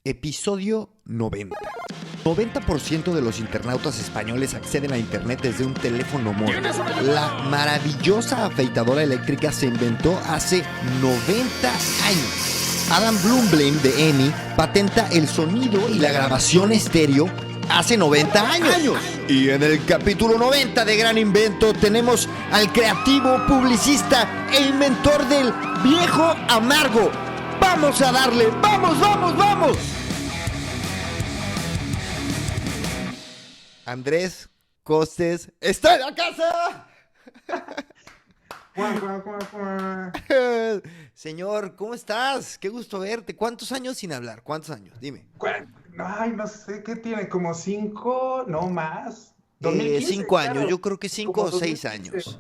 Episodio 90. 90% de los internautas españoles acceden a internet desde un teléfono móvil. La maravillosa afeitadora eléctrica se inventó hace 90 años. Adam Blumblin de ENI patenta el sonido y la grabación estéreo hace 90 años. Y en el capítulo 90 de Gran Invento tenemos al creativo, publicista e inventor del viejo amargo. ¡Vamos a darle! ¡Vamos, vamos, vamos! Andrés Costes está en la casa. Señor, ¿cómo estás? Qué gusto verte. ¿Cuántos años sin hablar? ¿Cuántos años? Dime. Ay, no sé, ¿qué tiene? ¿Como 5? No más. 5 años, claro. yo creo que 5 Como o 6 2015. años.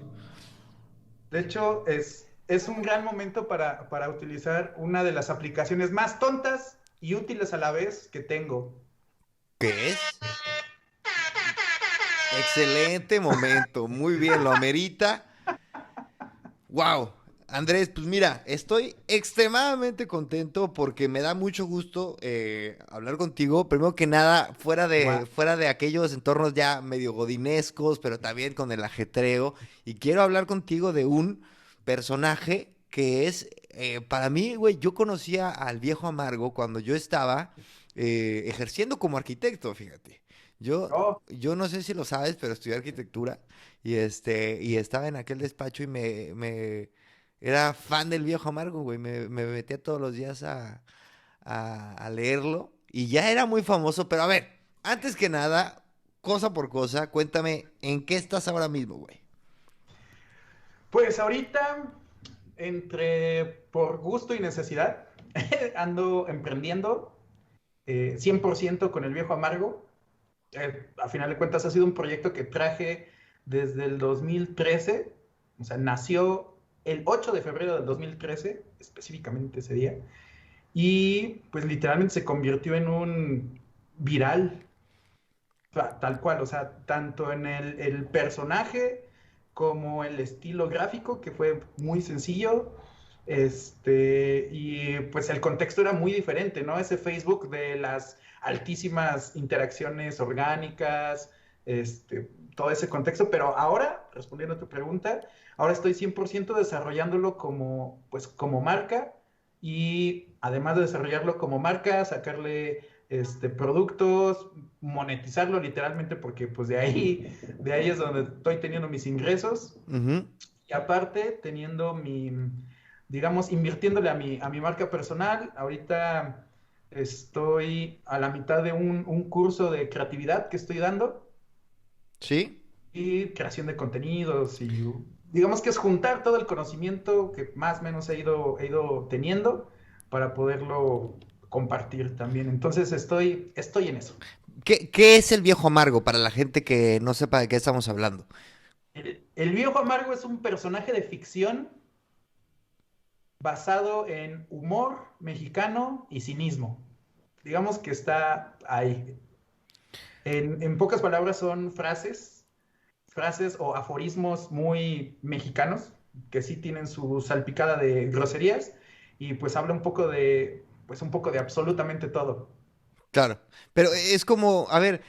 De hecho, es un gran momento para utilizar una de las aplicaciones más tontas y útiles a la vez que tengo. ¿Qué es? Excelente momento, muy bien, lo amerita. Wow, Andrés, pues mira, estoy extremadamente contento porque me da mucho gusto hablar contigo. Primero que nada, fuera Guau. de aquellos entornos ya medio godinescos, pero también con el ajetreo. Y quiero hablar contigo de un personaje que es, para mí, güey, yo conocía al viejo Amargo cuando yo estaba ejerciendo como arquitecto, fíjate. Oh, Yo no sé si lo sabes, pero estudié arquitectura y estaba en aquel despacho y me era fan del viejo Amargo, güey. Me metía todos los días a leerlo y ya era muy famoso. Pero a ver, antes que nada, cosa por cosa, cuéntame en qué estás ahora mismo, güey. pues ahorita, por gusto y necesidad, ando emprendiendo 100% con el viejo amargo. A final de cuentas ha sido un proyecto que traje desde el 2013, o sea, nació el 8 de febrero del 2013, específicamente ese día, y pues literalmente se convirtió en un viral, tal cual, o sea, tanto en el personaje como el estilo gráfico, que fue muy sencillo, y pues el contexto era muy diferente, ¿no? Ese Facebook de las altísimas interacciones orgánicas, todo ese contexto, pero ahora, respondiendo a tu pregunta, ahora estoy 100% desarrollándolo pues, como marca y además de desarrollarlo como marca, sacarle productos, monetizarlo literalmente porque pues de ahí es donde estoy teniendo mis ingresos Ujú. y aparte teniendo digamos, invirtiéndole a mi marca personal. Ahorita estoy a la mitad de un curso de creatividad que estoy dando ¿Sí? y creación de contenidos y digamos que es juntar todo el conocimiento que más o menos he ido teniendo para poderlo compartir también. Entonces estoy en eso. ¿Qué es el viejo Amargo para la gente que no sepa de qué estamos hablando? El viejo amargo es un personaje de ficción basado en humor mexicano y cinismo. Digamos que está ahí. En pocas palabras son frases o aforismos muy mexicanos que sí tienen su salpicada de groserías y pues habla un poco de absolutamente todo. Claro, pero es como, a ver,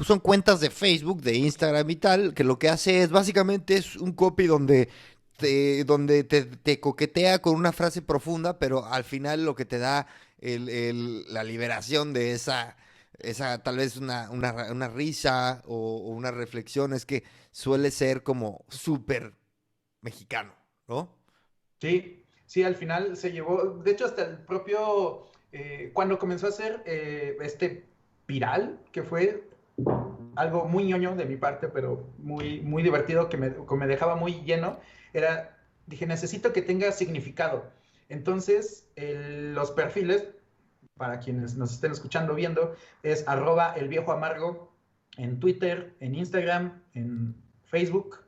son cuentas de Facebook, de Instagram y tal, que lo que hace es básicamente es un copy donde te coquetea con una frase profunda, pero al final lo que te da la liberación de esa tal vez una risa o una reflexión es que suele ser como súper mexicano, ¿no? Sí, sí, al final se llevó, de hecho hasta el propio, cuando comenzó a ser viral, que fue algo muy ñoño de mi parte, pero muy divertido, que me dejaba muy lleno, dije, necesito que tenga significado. Entonces, los perfiles, para quienes nos estén escuchando o viendo, es @elviejoamargo en Twitter, en Instagram, en Facebook.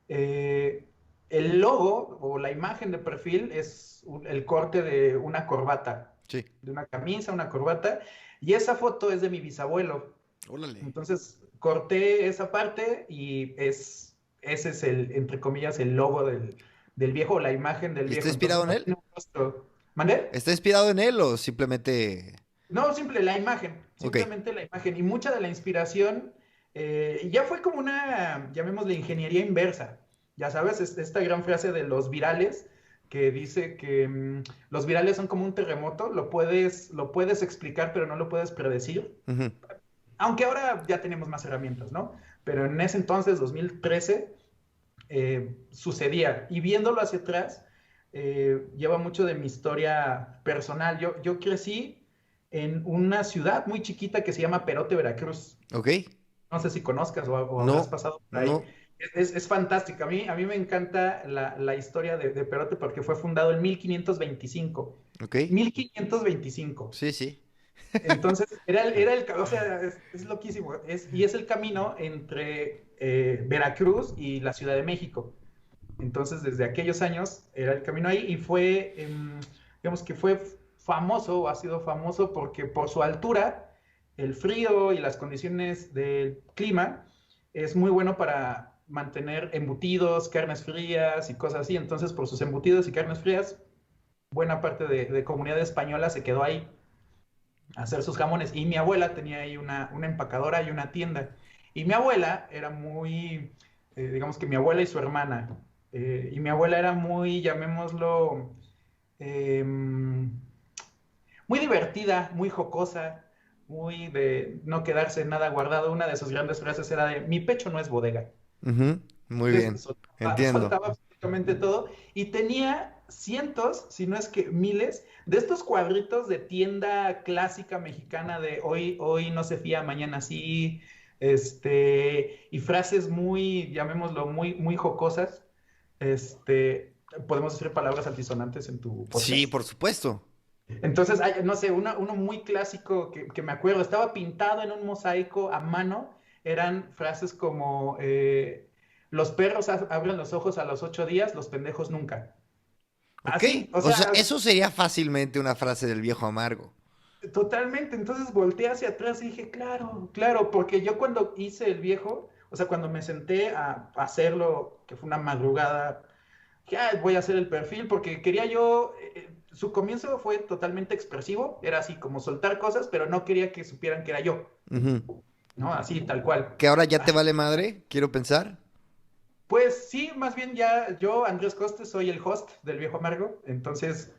Eh, el logo o la imagen de perfil es el corte de una corbata, Sí. de una camisa, una corbata, y esa foto es de mi bisabuelo. Órale. Entonces corté esa parte y ese es entre comillas, el logo del viejo, la imagen del ¿Y está viejo. inspirado Entonces en no él? tiene un rostro. ¿Mandé? ¿Está inspirado en él o simplemente...? No, simple, la imagen, Ok. simplemente la imagen. Y mucha de la inspiración ya fue como una, llamémosle, ingeniería inversa. Ya sabes, esta gran frase de los virales que dice que los virales son como un terremoto, lo puedes explicar, pero no lo puedes predecir. Ujú. Aunque ahora ya tenemos más herramientas, ¿no? Pero en ese entonces, 2013, sucedía. Y viéndolo hacia atrás, lleva mucho de mi historia personal. Yo crecí en una ciudad muy chiquita que se llama Perote, Veracruz. Ok. No sé si conozcas o habrás No, pasado por ahí. no. Es fantástica. A mí me encanta la historia de Perote porque fue fundado en 1525. Ok. 1525. Sí, sí. Entonces, o sea, es loquísimo. Y es el camino entre Veracruz y la Ciudad de México. Entonces, desde aquellos años era el camino ahí y fue, digamos que fue famoso o ha sido famoso porque por su altura, el frío y las condiciones del clima es muy bueno para mantener embutidos, carnes frías y cosas así. Entonces, por sus embutidos y carnes frías, buena parte de comunidad española se quedó ahí a hacer sus jamones. Y mi abuela tenía ahí una empacadora y una tienda. Y mi abuela era muy, digamos que mi abuela y su hermana, y mi abuela era muy, llamémoslo, eh, muy divertida, muy jocosa, muy de no quedarse nada guardado. Una de sus grandes frases era de, mi pecho no es bodega. Ujú. Muy bien. Entonces soltaba, Entiendo. soltaba absolutamente todo y tenía cientos, si no es que miles, de estos cuadritos de tienda clásica mexicana de hoy no se fía, mañana sí, y frases muy, llamémoslo, muy, muy jocosas. Podemos decir palabras altisonantes en tu Sí, podcast. por supuesto. Entonces, no sé, uno muy clásico que me acuerdo, estaba pintado en un mosaico a mano, eran frases como, los perros abren los ojos a los 8 días, los pendejos nunca. Ok. Así, o O sea, sea, eso sería fácilmente una frase del viejo amargo. totalmente. Entonces volteé hacia atrás y dije, claro, claro, porque yo cuando hice el viejo, o sea, cuando me senté a hacerlo, que fue una madrugada, ya voy a hacer el perfil, porque quería yo, su comienzo fue totalmente expresivo, era así como soltar cosas, pero no quería que supieran que era yo, Ujú. ¿no? Así, tal cual. Que ahora ya te Así, vale madre, quiero pensar. pues sí, más bien ya yo, Andrés Costes, soy el host del Viejo Amargo, entonces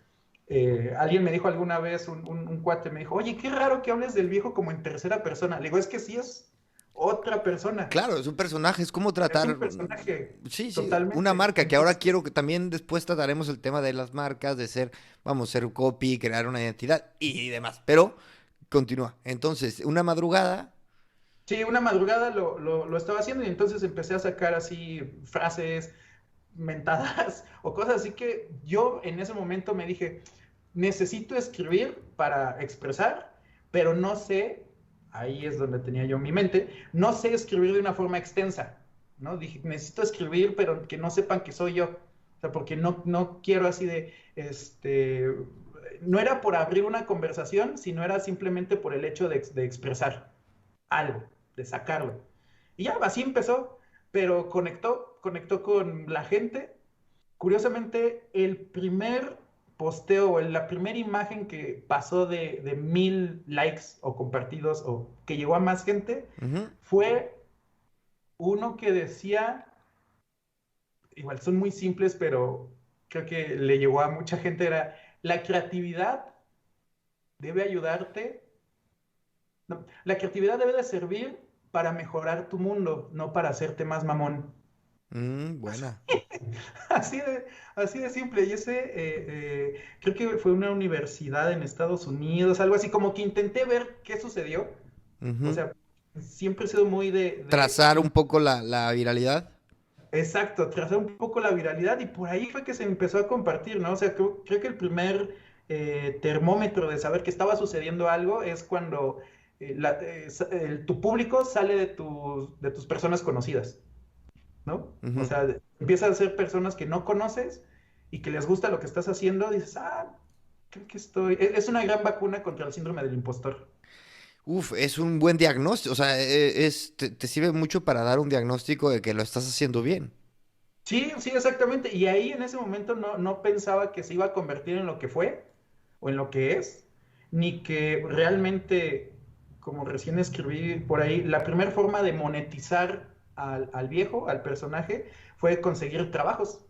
alguien me dijo alguna vez, un cuate me dijo, oye, qué raro que hables del viejo como en tercera persona. Le digo, es que sí es otra persona, Claro, es un personaje, es como es tratar, un personaje, sí, sí, una totalmente. marca, que ahora Entonces, quiero que también después trataremos el tema de las marcas, de ser, vamos, ser copy, crear una identidad y demás. Pero continúa. Entonces, una madrugada, sí, una madrugada lo estaba haciendo y entonces empecé a sacar así frases mentadas o cosas así que yo en ese momento me dije, necesito escribir para expresar, pero no sé, ahí es donde tenía yo mi mente, no sé escribir de una forma extensa, ¿no? Dije, necesito escribir, pero que no sepan que soy yo. O sea, porque no quiero así de, no era por abrir una conversación, sino era simplemente por el hecho de expresar algo, de sacarlo. Y ya, así empezó, pero conectó con la gente. Curiosamente, el primer posteo o la primera imagen que pasó de 1000 likes o compartidos o que llegó a más gente ujú, fue uno que decía, igual son muy simples, pero creo que le llegó a mucha gente, era, la creatividad debe ayudarte. No, la creatividad debe de servir para mejorar tu mundo, no para hacerte más mamón. buena. Así de, así de simple. Y ese creo que fue una universidad en Estados Unidos, algo así, como que intenté ver qué sucedió. O Ujú. sea, siempre he sido muy Trazar un poco la viralidad. exacto, trazar un poco la viralidad y por ahí fue que se empezó a compartir, ¿no? O sea, creo que el primer termómetro de saber que estaba sucediendo algo es cuando tu público sale de tus personas conocidas, ¿no? O Ujú. sea, empiezan a ser personas que no conoces y que les gusta lo que estás haciendo, dices, creo que estoy... Es una gran vacuna contra el síndrome del impostor. Uf, es un buen diagnóstico, o sea, te sirve mucho para dar un diagnóstico de que lo estás haciendo bien. Sí, sí, exactamente. Y ahí en ese momento no pensaba que se iba a convertir en lo que fue o en lo que es. ni que realmente, como recién escribí por ahí, la primera forma de monetizar al viejo, al personaje, fue conseguir trabajos.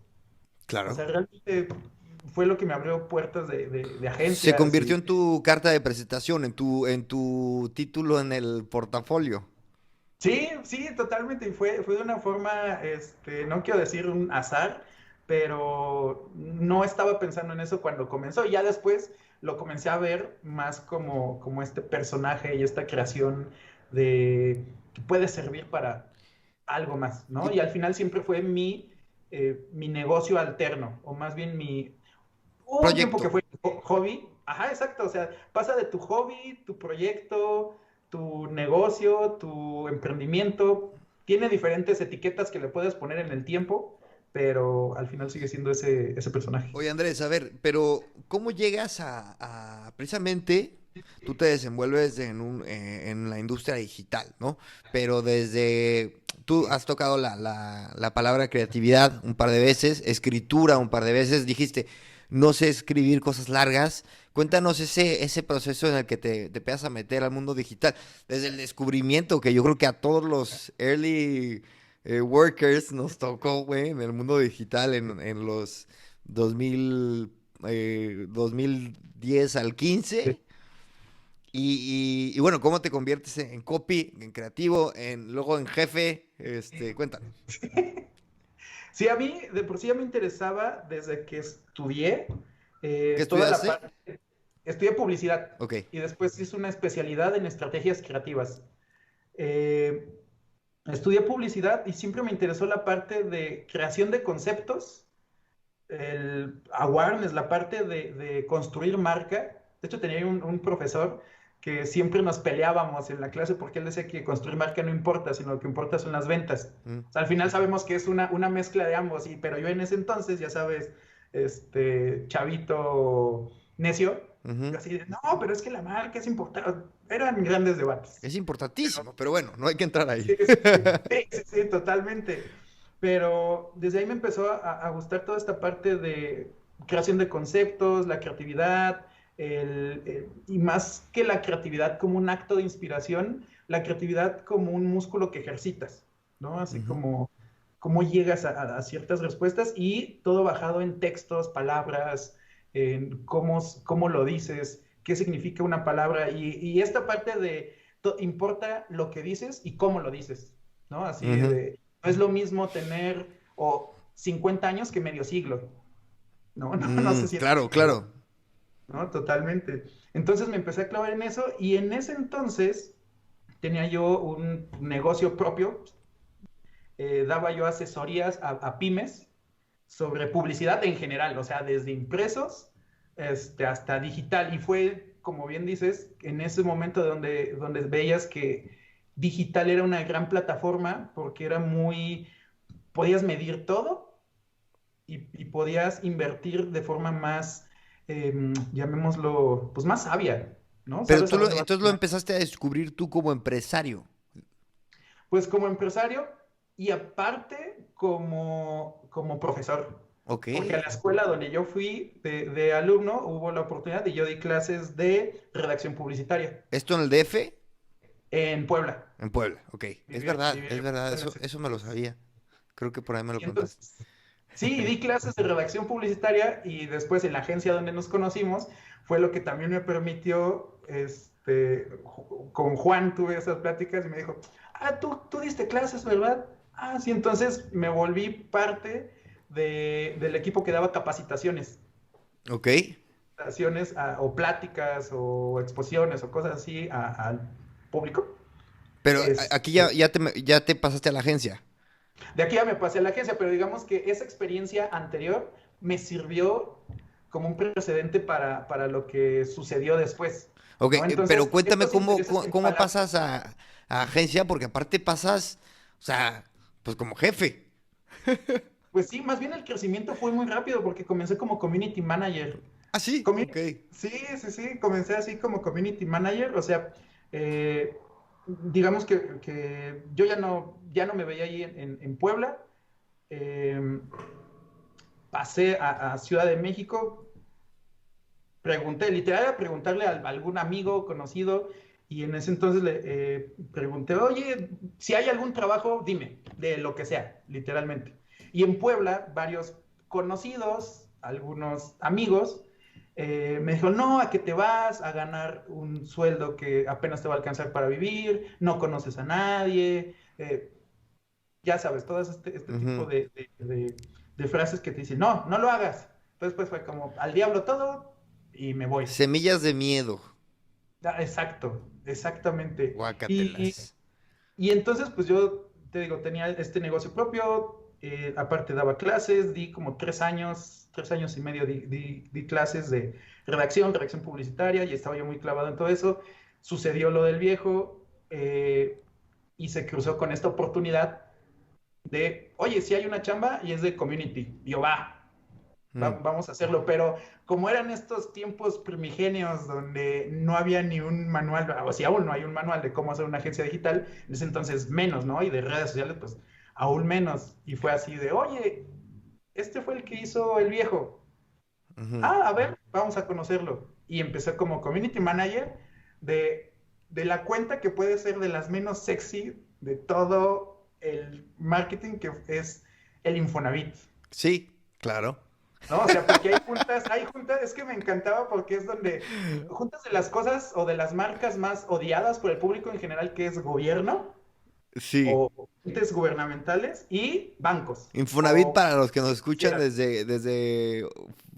O Claro. sea, realmente fue lo que me abrió puertas de Se agencias convirtió y en tu carta de presentación, en tu título en el portafolio. sí, sí, totalmente. Y fue de una forma, no quiero decir un azar, pero no estaba pensando en eso cuando comenzó. Y ya después lo comencé a ver más como este personaje y esta creación de que puede servir para algo más, ¿no? Y Y al final siempre fue mi negocio alterno, o más bien hubo un tiempo que proyecto. fue hobby, ajá, exacto, o sea, pasa de tu hobby, tu proyecto, tu negocio, tu emprendimiento, tiene diferentes etiquetas que le puedes poner en el tiempo, pero al final sigue siendo ese personaje. Oye, Andrés, a ver, pero ¿cómo llegas precisamente tú te desenvuelves en la industria digital, ¿no? Pero tú has tocado la palabra creatividad un par de veces, escritura un par de veces, dijiste, no sé escribir cosas largas. Cuéntanos ese proceso en el que te empiezas a meter al mundo digital, desde el descubrimiento que yo creo que a todos los early workers nos tocó, güey, en el mundo digital, en los 2000, 2010 al 15. Y bueno, ¿cómo te conviertes en copy, en creativo, luego en jefe? Cuéntanos. Sí, a mí de por sí ya me interesaba desde que estudié ¿Qué toda la estudiaste? parte, estudié publicidad Ok. y después hice una especialidad en estrategias creativas. Eh, Estudié publicidad y siempre me interesó la parte de creación de conceptos, el awareness, la parte de construir marca. De hecho, tenía un profesor que siempre nos peleábamos en la clase porque él decía que construir marca no importa, sino lo que importa son las ventas. Mm, O sea, al final sabemos que es una mezcla de ambos, pero yo en ese entonces, ya sabes, chavito necio, ujú. así de, no, pero es que la marca es importante. Eran grandes debates. Es importantísimo, pero bueno, no hay que entrar ahí. Sí, sí, sí, sí, sí, sí, totalmente. Pero desde ahí me empezó a gustar toda esta parte de creación de conceptos, la creatividad, y más que la creatividad como un acto de inspiración, la creatividad como un músculo que ejercitas, ¿no? Así Ujú. como cómo llegas a ciertas respuestas y todo bajado en textos, palabras, en cómo lo dices, qué significa una palabra y esta parte de importa lo que dices y cómo lo dices, ¿no? Así Ujú. de, no es lo mismo tener o 50 años que medio siglo, ¿no? No sé si Claro, entiendes, claro. ¿no? Totalmente. Entonces me empecé a clavar en eso y en ese entonces tenía yo un negocio propio, daba yo asesorías a pymes sobre publicidad en general, o sea, desde impresos hasta digital. Y fue, como bien dices, en ese momento donde veías que digital era una gran plataforma porque era podías medir todo y podías invertir de forma más, llamémoslo, pues más sabia, ¿no? Pero ¿Sabes a dónde vas a entonces lo ganar? empezaste a descubrir tú como empresario. Pues como empresario y aparte como profesor. Ok. Porque a la escuela donde yo fui de alumno hubo la oportunidad y yo di clases de redacción publicitaria ¿Esto en el DF? en Puebla. En Puebla, ok. Viví Es en verdad, Puebla en ese eso me lo entonces. sabía. Creo que por ahí me lo Y contaste. entonces, sí, di clases de redacción publicitaria y después en la agencia donde nos conocimos fue lo que también me permitió, con Juan tuve esas pláticas y me dijo, tú diste clases, ¿verdad? Ah, sí, entonces me volví parte del equipo que daba capacitaciones, Ok. o pláticas o exposiciones o cosas así al público. Pero aquí Este, ya te pasaste a la agencia. De aquí ya me pasé a la agencia, pero digamos que esa experiencia anterior me sirvió como un precedente para lo que sucedió después, Ok, ¿no? pero Entonces, cuéntame estos intereses que cómo igual, pasas a agencia, porque aparte pasas, o sea, pues como jefe. pues sí, más bien el crecimiento fue muy rápido porque comencé como community manager. Ah, sí, ok. Sí, sí, sí, comencé así como community manager, o sea, eh, digamos que yo ya no me veía ahí en Puebla, eh, pasé a Ciudad de México, pregunté, literal, a preguntarle a algún amigo conocido, y en ese entonces le pregunté, oye, si hay algún trabajo, dime, de lo que sea, literalmente. Y en Puebla, varios conocidos, algunos amigos, me dijeron, no, a que te vas a ganar un sueldo que apenas te va a alcanzar para vivir, no conoces a nadie, ya sabes, todo este tipo Ujú. de frases que te dicen, no, no lo hagas. Entonces, pues fue como, al diablo todo y me voy. Semillas de miedo. Ah, exacto, exactamente. Y, Guácatelas. y entonces, pues yo te digo, tenía este negocio propio, aparte daba clases, di como 3 años y medio di clases de redacción publicitaria, y estaba yo muy clavado en todo eso. Sucedió lo del viejo, y se cruzó con esta oportunidad de, oye, si hay una chamba y es de community. Y yo, Mm. vamos a hacerlo, pero como eran estos tiempos primigenios donde no había ni un manual, o si aún no hay un manual de cómo hacer una agencia digital, en ese entonces menos, ¿no? Y de redes sociales, pues aún menos. Y fue así de, oye, este fue el que hizo el viejo. Ujú. Ah, a ver, vamos a conocerlo. Y empecé como community manager de, de la cuenta que puede ser de las menos sexy de todo el marketing, que es el Infonavit. Sí, claro. ¿No? O sea, porque hay juntas, es que me encantaba porque es donde juntas de las cosas o de las marcas más odiadas por el público en general, que es gobierno Sí. o entes gubernamentales y bancos Infonavit, o para los que nos escuchan financieras. desde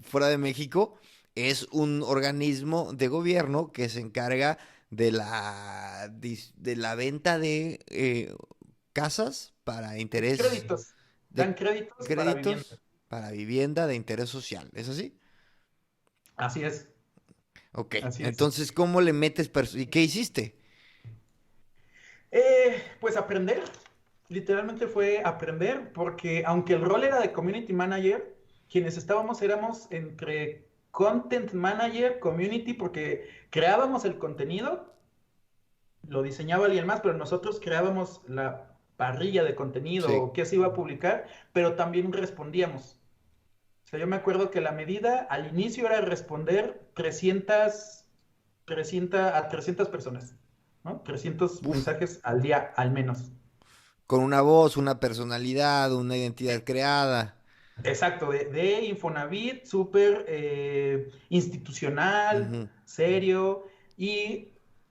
fuera de México, es un organismo de gobierno que se encarga de la venta de casas para interés Créditos, dan de créditos para vivienda. créditos para vivienda de interés social. ¿Es así? Así es, Ok. así es. Entonces, ¿cómo le metes ¿y qué hiciste? Pues aprender, literalmente fue aprender, porque aunque el rol era de community manager, quienes estábamos éramos entre content manager, community, porque creábamos el contenido, lo diseñaba alguien más, pero nosotros creábamos la parrilla de contenido Sí. o qué se iba a publicar, pero también respondíamos. O sea, yo me acuerdo que la medida al inicio era responder 300 personas, ¿no? 300 Uf. mensajes al día, al menos. Con una voz, una personalidad, una identidad creada. Exacto, de Infonavit, súper institucional, Ujú, serio, y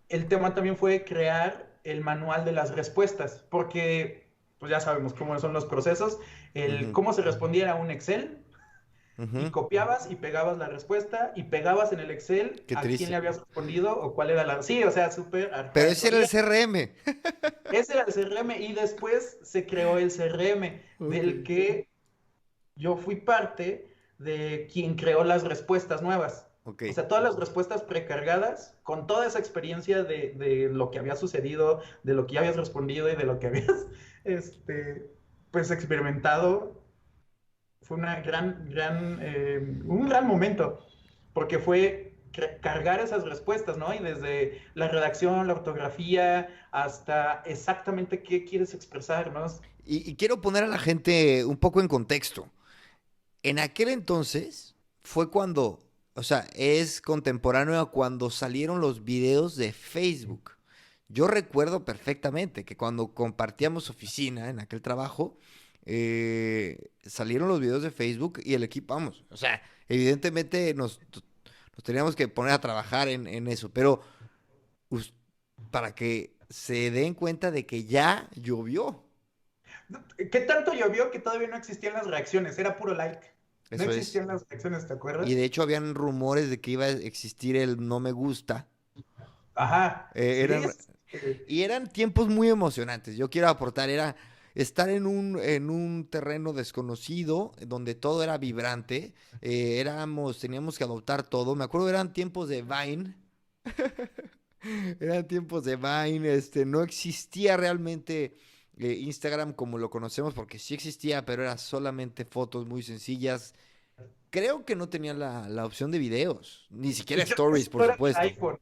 el tema también fue crear el manual de las respuestas, porque pues ya sabemos cómo son los procesos, ujú, cómo se respondía era un Excel, y ujú. copiabas y pegabas la respuesta, y pegabas en el Excel Qué a quién le triste. habías respondido o cuál era la... Sí, o sea, súper Pero ese arcaico. era el CRM. Ese era el CRM, y después se creó el CRM, Ok. del que yo fui parte de quien creó las respuestas nuevas. Ok. O sea, todas las respuestas precargadas, con toda esa experiencia de lo que había sucedido, de lo que ya habías respondido y de lo que habías, este, pues, experimentado. Fue un gran momento, porque fue cargar esas respuestas, ¿no? Y desde la redacción, la ortografía, hasta exactamente qué quieres expresar, ¿no? Y quiero poner a la gente un poco en contexto. En aquel entonces fue cuando, o sea, es contemporáneo a cuando salieron los videos de Facebook. Yo recuerdo perfectamente que cuando compartíamos oficina en aquel trabajo, salieron los videos de Facebook y el equipo, vamos, o sea, evidentemente nos teníamos que poner a trabajar en eso, pero us- para que se den cuenta de que ya llovió. ¿Qué tanto llovió que todavía no existían las reacciones? Era puro like. No Eso es. existían las reacciones, ¿te Y acuerdas? de hecho habían rumores de que iba a existir el no me gusta. Ajá, sí. Eran, y eran tiempos muy emocionantes. Yo quiero aportar, era estar en un terreno desconocido, donde todo era vibrante. Teníamos que adoptar todo. Me acuerdo, eran tiempos de Vine. Eran tiempos de Vine. No existía realmente Instagram como lo conocemos, porque sí existía, pero era solamente fotos muy sencillas. Creo que no tenía la opción de videos, ni siquiera Y creo que stories, por solo era para supuesto. iPhone.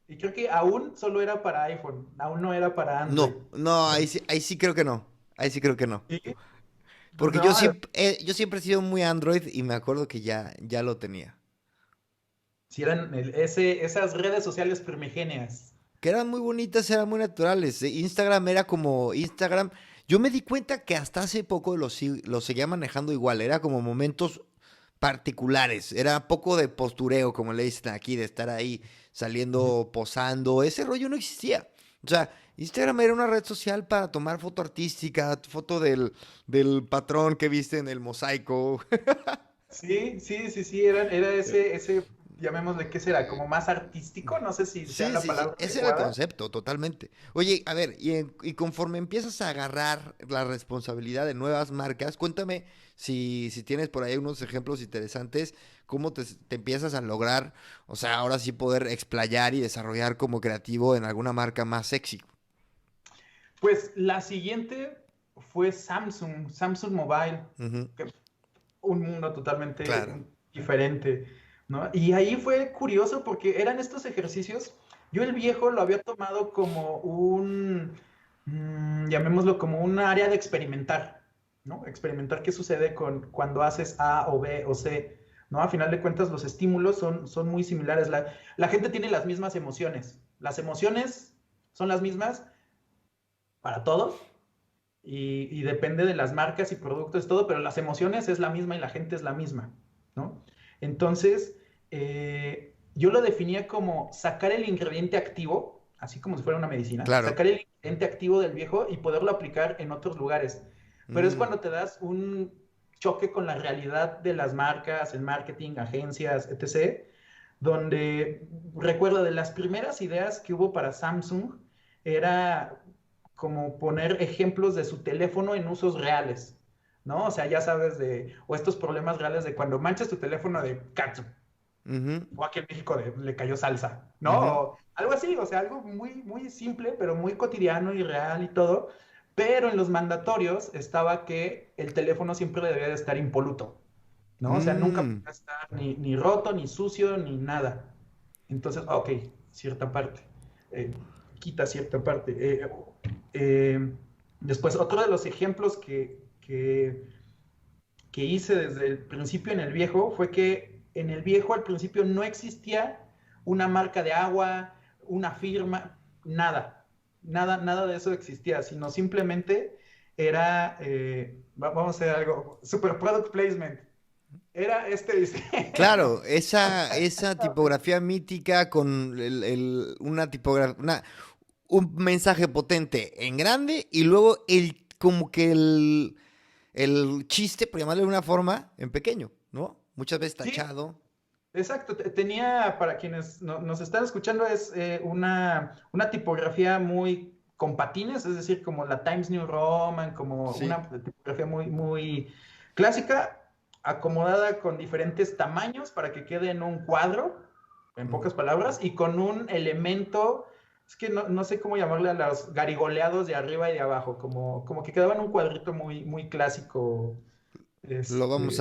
Y creo que aún solo era para iPhone, aún no era para Android. No, no, ahí sí creo que no. Ahí sí creo que no. Sí, Porque no, yo siempre he sido muy Android y me acuerdo que ya lo tenía. Sí, eran esas redes sociales primigenias. Que eran muy bonitas, eran muy naturales. Instagram era como Instagram. Yo me di cuenta que hasta hace poco lo seguía manejando igual. Era como momentos particulares. Era poco de postureo, como le dicen aquí, de estar ahí saliendo, posando. Ese rollo no existía. O sea, Instagram era una red social para tomar foto artística, foto del patrón que viste en el mosaico. Sí, sí, sí, sí, era llamémosle, ¿qué será? Como más artístico, no sé si sea Sí, la sí, sí, palabra ese era el adecuada. concepto, totalmente. Oye, a ver, y conforme empiezas a agarrar la responsabilidad de nuevas marcas, cuéntame si tienes por ahí unos ejemplos interesantes, cómo te empiezas a lograr, o sea, ahora sí poder explayar y desarrollar como creativo en alguna marca más sexy. Pues la siguiente fue Samsung, Samsung Mobile, Ujú, que un mundo totalmente claro. diferente, ¿no? Y ahí fue curioso porque eran estos ejercicios, yo el viejo lo había tomado como llamémoslo como un área de experimentar, ¿no? Experimentar qué sucede cuando haces A o B o C, ¿no? A final de cuentas los estímulos son muy similares, la gente tiene las mismas emociones, las emociones son las mismas para todos, y depende de las marcas y productos, todo, pero las emociones es la misma y la gente es la misma, ¿no? Entonces, yo lo definía como sacar el ingrediente activo, así como si fuera una medicina, Claro. sacar el ingrediente activo del viejo y poderlo aplicar en otros lugares. Pero es Mm, cuando te das un choque con la realidad de las marcas, el marketing, agencias, etc., donde recuerdo de las primeras ideas que hubo para Samsung era como poner ejemplos de su teléfono en usos reales, ¿no? O sea, ya sabes o estos problemas reales de cuando manchas tu teléfono de catsup, ujú, o aquí en México le cayó salsa, ¿no? ujú. O algo así, o sea, algo muy, muy simple, pero muy cotidiano y real y todo. Pero en los mandatorios estaba que el teléfono siempre debía de estar impoluto, ¿no? O sea, nunca Mm, podía estar ni roto, ni sucio, ni nada. Entonces, ok, cierta parte. eh, quita cierta parte. Eh, Después, otro de los ejemplos que hice desde el principio en el viejo fue que en el viejo al principio no existía una marca de agua, una firma, nada. Nada, nada de eso existía, sino simplemente era, vamos a hacer algo, super product placement. Era este diseño. claro, esa tipografía mítica con una tipografía, un mensaje potente en grande y luego como que el chiste, por llamarlo de una forma, en pequeño, ¿no? Muchas veces Sí, tachado. exacto, tenía, para quienes nos están escuchando, es una tipografía muy con patines, es decir, como la Times New Roman, como Sí. una tipografía muy, muy clásica, acomodada con diferentes tamaños para que quede en un cuadro, en Ujú. pocas palabras, y con un elemento, es que no sé cómo llamarle a los garigoleados de arriba y de abajo, como que quedaba en un cuadrito muy, muy clásico, este, Lo vamos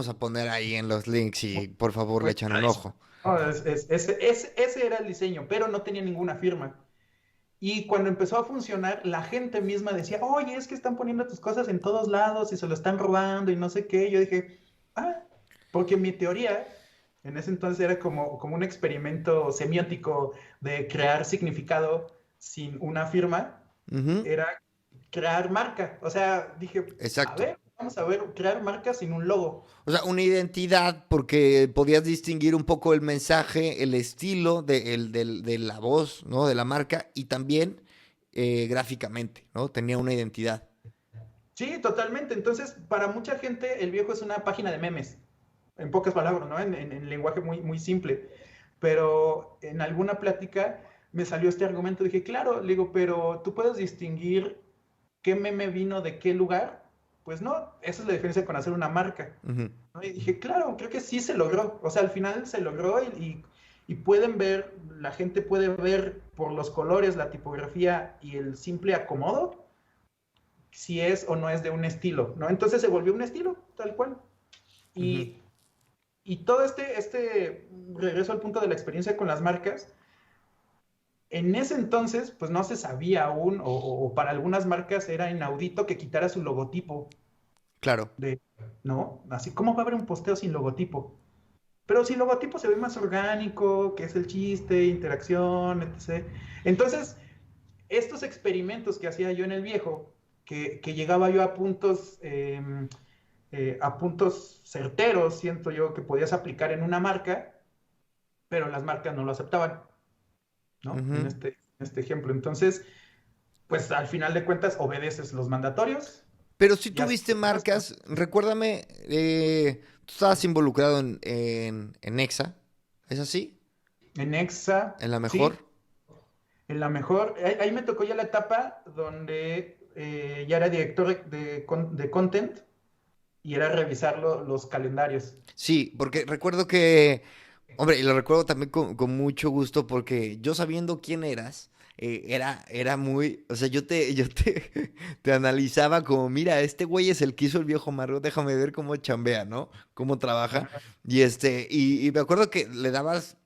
a poner ahí en los links y por favor le muy echan un tradicional. ojo. No, ese era el diseño, pero no tenía ninguna firma. Y cuando empezó a funcionar, la gente misma decía, oye, es que están poniendo tus cosas en todos lados y se lo están robando y no sé qué. Yo dije, ah, porque mi teoría en ese entonces era como un experimento semiótico de crear significado sin una firma, Ujú, era crear marca. O sea, dije, a exacto. ver, vamos a ver, crear marca sin un logo. O sea, una identidad porque podías distinguir un poco el mensaje, el estilo de la voz, ¿no? De la marca y también gráficamente, ¿no? Tenía una identidad. Sí, totalmente. Entonces, para mucha gente, el viejo es una página de memes, en pocas palabras, ¿no? En lenguaje muy, muy simple. Pero en alguna plática me salió este argumento. Dije, claro, le digo, pero tú puedes distinguir qué meme vino de qué lugar. Pues no, esa es la diferencia con hacer una marca, Ujú, ¿no? Y dije, claro, creo que sí se logró. O sea, al final se logró y pueden ver, la gente puede ver por los colores, la tipografía y el simple acomodo si es o no es de un estilo, ¿no? Entonces se volvió un estilo, tal cual. ujú. Y, y todo regreso al punto de la experiencia con las marcas, en ese entonces, pues no se sabía aún, o para algunas marcas era inaudito que quitara su logotipo Claro. de, ¿no? Así, ¿cómo va a haber un posteo sin logotipo? Pero si el logotipo se ve más orgánico, que es el chiste, interacción, etc. Entonces, estos experimentos que hacía yo en el viejo, que llegaba yo a puntos certeros, siento yo, que podías aplicar en una marca, pero las marcas no lo aceptaban, ¿no? Ujú. En este ejemplo. Entonces, pues al final de cuentas obedeces los mandatorios Pero si y haces tuviste el resto. marcas, recuérdame, tú estabas involucrado en Nexa, ¿es así? En Exa, En la sí, mejor. en la mejor. Ahí me tocó ya la etapa donde ya era director de content y era revisar los calendarios. Sí, porque recuerdo que, hombre, y lo recuerdo también con mucho gusto porque yo sabiendo quién eras, era muy, o sea, te analizaba como, mira, este güey es el que hizo el viejo Mario, déjame ver cómo chambea, ¿no? Cómo trabaja. Ajá. Y me acuerdo que le dabas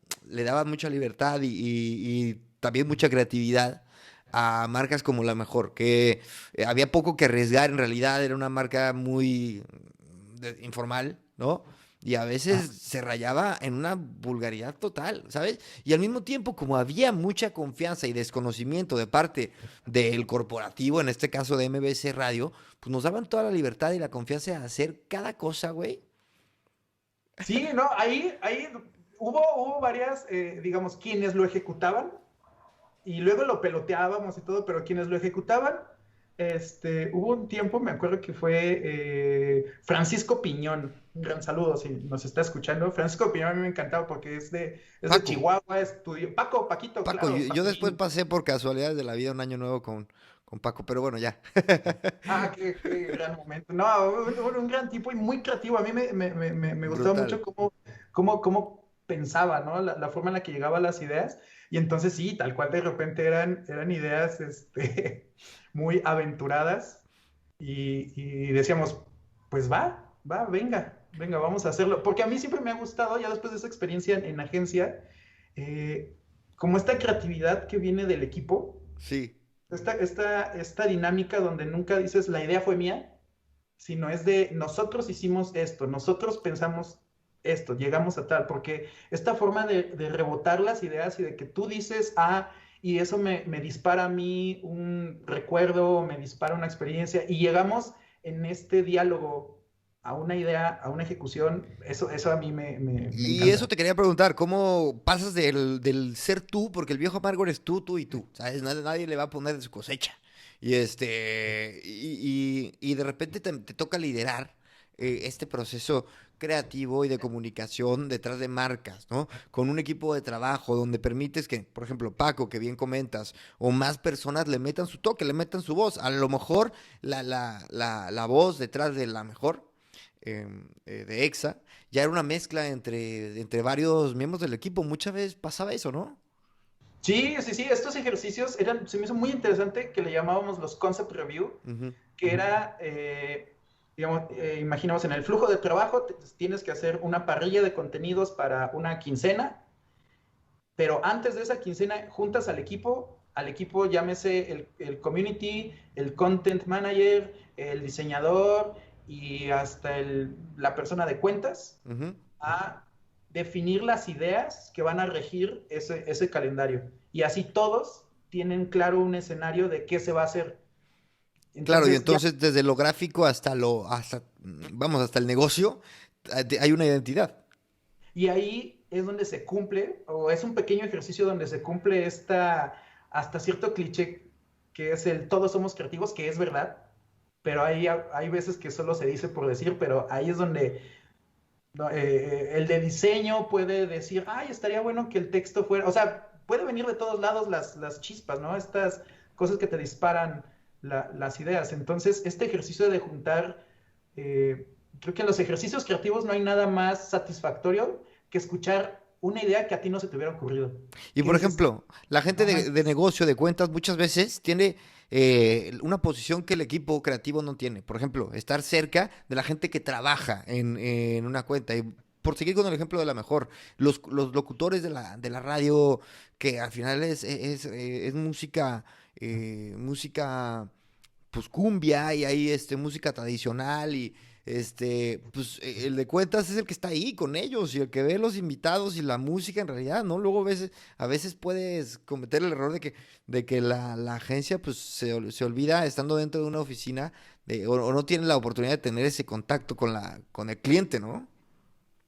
mucha libertad y también mucha creatividad a marcas como La Mejor, que había poco que arriesgar, en realidad era una marca muy informal, ¿no? Y a veces Ajá. se rayaba en una vulgaridad total, ¿sabes? Y al mismo tiempo, como había mucha confianza y desconocimiento de parte del corporativo, en este caso de MBC Radio, pues nos daban toda la libertad y la confianza de hacer cada cosa, güey. Sí, no, ahí hubo varias, digamos, quienes lo ejecutaban y luego lo peloteábamos y todo, pero quienes lo ejecutaban, hubo un tiempo, me acuerdo que fue Francisco Piñón, un gran saludo si nos está escuchando. Francisco Piñón a mí me encantaba porque es de Paco, Chihuahua, estudió, Paquito, Paco, claro, yo después Paquín. pasé por casualidades de la vida un año nuevo con Paco, pero bueno, ya. Ah, qué gran momento. No, un gran tipo y muy creativo. A mí me gustaba Brutal. mucho cómo pensaba, ¿no? La forma en la que llegaba a las ideas. Y entonces sí, tal cual de repente eran ideas muy aventuradas y decíamos, pues venga, vamos a hacerlo. Porque a mí siempre me ha gustado, ya después de esa experiencia en agencia, eh, como esta creatividad que viene del equipo, Sí. esta dinámica donde nunca dices la idea fue mía, sino es de nosotros hicimos esto, nosotros pensamos esto, llegamos a tal, porque esta forma de rebotar las ideas y de que tú dices, y eso me dispara a mí un recuerdo, me dispara una experiencia, y llegamos en este diálogo a una idea, a una ejecución, eso a mí me Y eso encanta. te quería preguntar, ¿cómo pasas del ser tú? Porque el viejo amargo eres tú y tú, ¿sabes? Nadie le va a poner de su cosecha. Y de repente te toca liderar este proceso creativo y de comunicación detrás de marcas, ¿no? Con un equipo de trabajo donde permites que, por ejemplo, Paco, que bien comentas, o más personas le metan su toque, le metan su voz. A lo mejor la voz detrás de la mejor de EXA ya era una mezcla entre varios miembros del equipo. Muchas veces pasaba eso, ¿no? Sí, estos ejercicios se me hizo muy interesante que le llamábamos los concept review, Ujú. que era, digamos, imaginamos en el flujo de trabajo, tienes que hacer una parrilla de contenidos para una quincena, pero antes de esa quincena juntas al equipo llámese el community, el content manager, el diseñador y hasta la persona de cuentas, Ujú. a definir las ideas que van a regir ese calendario. Y así todos tienen claro un escenario de qué se va a hacer. Claro, y Entonces ya, entonces desde lo gráfico vamos, hasta el negocio, hay una identidad. y ahí es donde se cumple, o es un pequeño ejercicio donde se cumple hasta cierto cliché que es el todos somos creativos, que es verdad, pero hay veces que solo se dice por decir, pero ahí es donde no, el de diseño puede decir, ay, estaría bueno que el texto fuera, o sea, puede venir de todos lados las chispas, ¿no? Estas cosas que te disparan las ideas. Entonces, este ejercicio de juntar, creo que en los ejercicios creativos no hay nada más satisfactorio que escuchar una idea que a ti no se te hubiera ocurrido. Y Que por dices, ejemplo, la gente no de manches. negocio, de cuentas, muchas veces tiene una posición que el equipo creativo no tiene. Por ejemplo, estar cerca de la gente que trabaja en una cuenta. Y por seguir con el ejemplo de la mejor, los locutores de la radio, que al final es música pues cumbia y hay música tradicional y pues el de cuentas es el que está ahí con ellos y el que ve los invitados y la música en realidad, ¿no? Luego a veces puedes cometer el error de que la agencia pues se olvida estando dentro de una oficina o no tiene la oportunidad de tener ese contacto con el cliente, ¿no?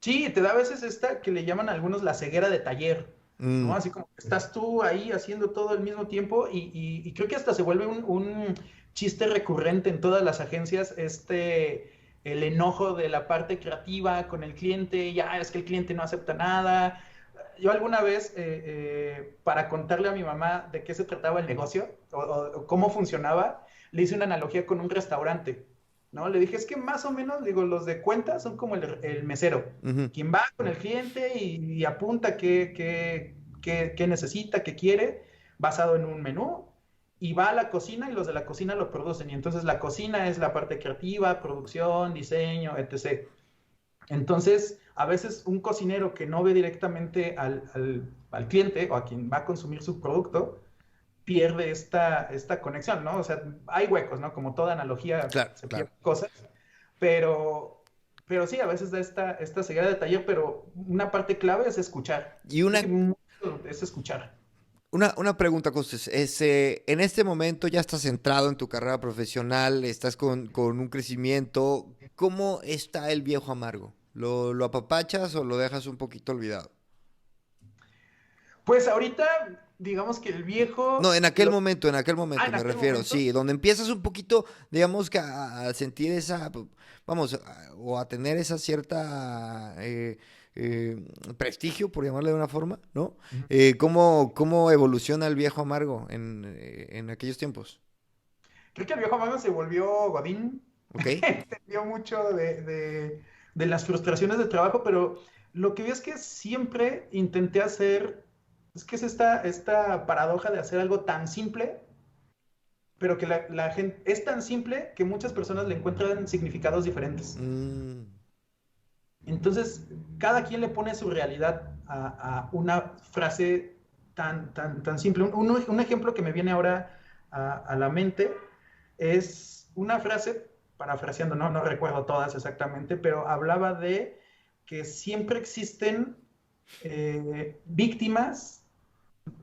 Sí, te da a veces esta que le llaman a algunos la ceguera de taller, ¿no? Mm, Así como que estás tú ahí haciendo todo al mismo tiempo y creo que hasta se vuelve un chiste recurrente en todas las agencias, el enojo de la parte creativa con el cliente, ya es que el cliente no acepta nada. Yo alguna vez, para contarle a mi mamá de qué se trataba el negocio o cómo funcionaba, le hice una analogía con un restaurante. ¿No? Le dije, es que más o menos, digo, los de cuenta son como el mesero, ujú. quien va con el cliente y apunta qué necesita, qué quiere, basado en un menú, y va a la cocina y los de la cocina lo producen. Y entonces la cocina es la parte creativa, producción, diseño, etc. Entonces, a veces un cocinero que no ve directamente al cliente o a quien va a consumir su producto, pierde esta conexión, ¿no? O sea, hay huecos, ¿no? Como toda analogía Claro, se claro. pierden cosas, pero sí, a veces da esta ceguera de taller, pero una parte clave es escuchar. Y Creo una, que mucho es escuchar. una pregunta, Costes, en este momento ya estás centrado en tu carrera profesional, estás con un crecimiento. ¿Cómo está el viejo amargo? ¿Lo apapachas o lo dejas un poquito olvidado? Pues ahorita, digamos que el No, viejo, en aquel momento en me aquel refiero, momento, sí, donde empiezas un poquito, digamos que a sentir vamos, o a tener esa cierta eh, prestigio, por llamarle de una forma, ¿no? ujú. ¿Cómo evoluciona el viejo amargo en aquellos tiempos? Creo que el viejo mago se volvió Godín, ¿Ok? entendió mucho de las frustraciones de trabajo, pero lo que vi es que siempre intenté hacer, es que es esta paradoja de hacer algo tan simple, pero que la gente es tan simple que muchas personas le encuentran significados diferentes. Mm, Entonces, cada quien le pone su realidad a una frase tan simple. Un ejemplo que me viene ahora a la mente es una frase, parafraseando, no recuerdo todas exactamente, pero hablaba de que siempre existen víctimas,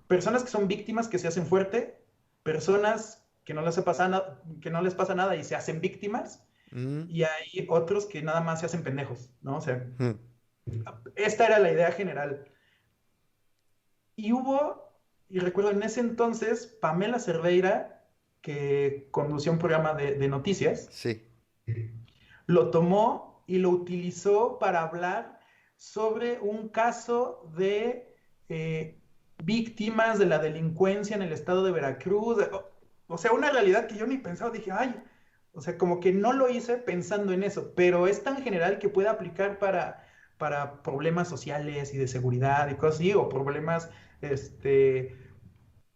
personas que son víctimas que se hacen fuerte, personas que no les pasa nada y se hacen víctimas, mm, y hay otros que nada más se hacen pendejos, ¿no? O sea, mm. esta era la idea general. Y y recuerdo en ese entonces, Pamela Cerdeira, que conducía un programa de noticias, Sí. lo tomó y lo utilizó para hablar sobre un caso de víctimas de la delincuencia en el estado de Veracruz. O sea, una realidad que yo ni pensaba, dije, ay, o sea, como que no lo hice pensando en eso, pero es tan general que puede aplicar para problemas sociales y de seguridad y cosas así, o problemas este,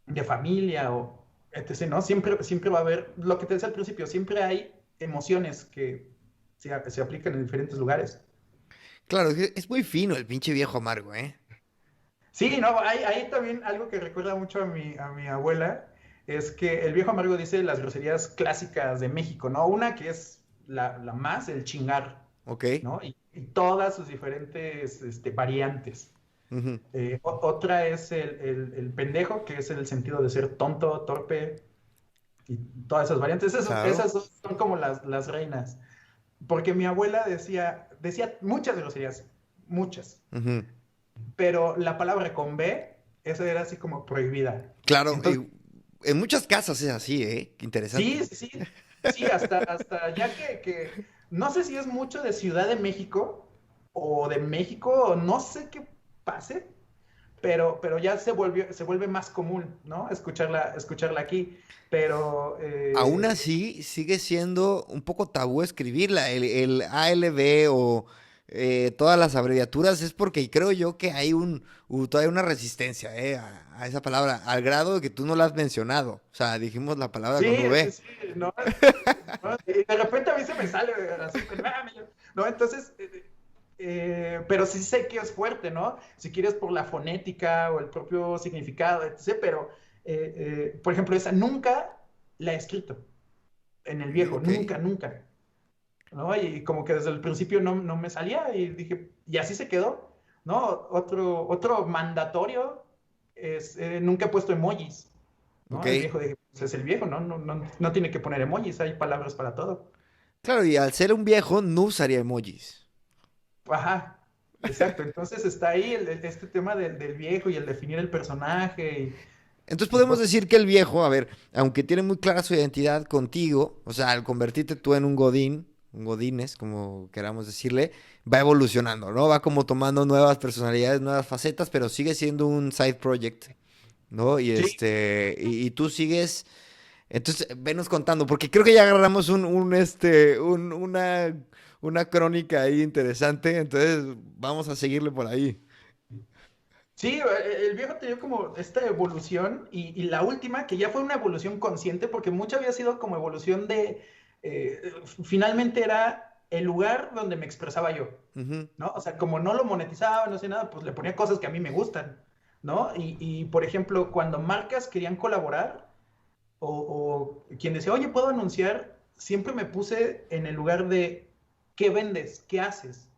de familia o etc., ¿no? Siempre va a haber, lo que te decía al principio, siempre hay emociones que se aplican en diferentes lugares. Claro, es muy fino el pinche viejo amargo, ¿eh? Sí, no, hay también algo que recuerda mucho a mi abuela, es que el viejo amargo dice las groserías clásicas de México, ¿no? Una que es la más, el chingar, ¿Ok? ¿no? Y todas sus diferentes variantes. Ujú. Otra es el pendejo, que es el sentido de ser tonto, torpe, y todas esas variantes. Claro. Esas dos son como las reinas. Porque mi abuela decía muchas groserías, muchas, Ujú. pero la palabra con B, esa era así como prohibida. Claro, Entonces, en muchas casas es así, ¿eh? Qué interesante. sí, sí, sí, sí, hasta ya que no sé si es mucho de Ciudad de México o de México, o no sé qué pase, pero ya se vuelve más común, ¿no? Escucharla aquí. Pero Aún así, sigue siendo un poco tabú escribirla. El ALB o todas las abreviaturas es porque creo yo que hay todavía una resistencia a esa palabra, al grado de que tú no la has mencionado. O sea, dijimos la palabra con sí, sí, V. sí, ¿no? ¿No? Y de repente a mí se me sale así, ¿no? Entonces, pero sí sé que es fuerte, ¿no? Si quieres por la fonética o el propio significado, etc., pero, por ejemplo, esa nunca la he escrito en el viejo, Ok. nunca, nunca. ¿no? Y como que desde el principio no me salía y dije, y así se quedó, ¿no? Otro mandatorio es, nunca he puesto emojis, ¿Ok? ¿no? El viejo dije, pues es el viejo, ¿no? No tiene que poner emojis, hay palabras para todo. Claro, y al ser un viejo no usaría emojis. Ajá, exacto. Entonces está ahí este tema del viejo y el definir el personaje Entonces y podemos cosas. decir que el viejo, a ver, aunque tiene muy clara su identidad contigo, o sea, al convertirte tú en un godín, un godines, como queramos decirle, va evolucionando, ¿no? Va como tomando nuevas personalidades, nuevas facetas, pero sigue siendo un side project, ¿no? Y Sí, y tú sigues. Entonces, venos contando, porque creo que ya agarramos una crónica ahí interesante, entonces vamos a seguirle por ahí. sí, el viejo tenía como esta evolución y la última, que ya fue una evolución consciente, porque mucho había sido como evolución de, finalmente era el lugar donde me expresaba yo, Ujú. ¿no? O sea, como no lo monetizaba, no sé nada, pues le ponía cosas que a mí me gustan, ¿no? Por ejemplo, cuando marcas querían colaborar o quien decía, oye, ¿puedo anunciar? Siempre me puse en el lugar de, ¿qué vendes? ¿Qué haces?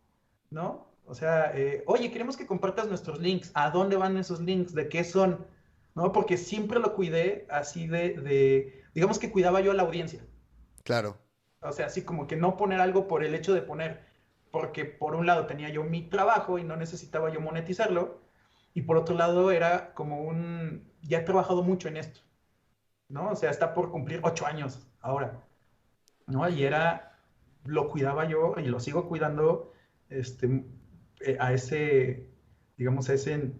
¿No? O sea, oye, queremos que compartas nuestros links. ¿A dónde van esos links? ¿De qué son? ¿No? Porque siempre lo cuidé así digamos que cuidaba yo a la audiencia. Claro, O sea, así como que no poner algo por el hecho de poner, porque por un lado tenía yo mi trabajo y no necesitaba yo monetizarlo, y por otro lado era como ya he trabajado mucho en esto, ¿no? O sea, está por cumplir 8 años ahora, ¿no? Lo cuidaba yo y lo sigo cuidando, este, a ese, digamos, a ese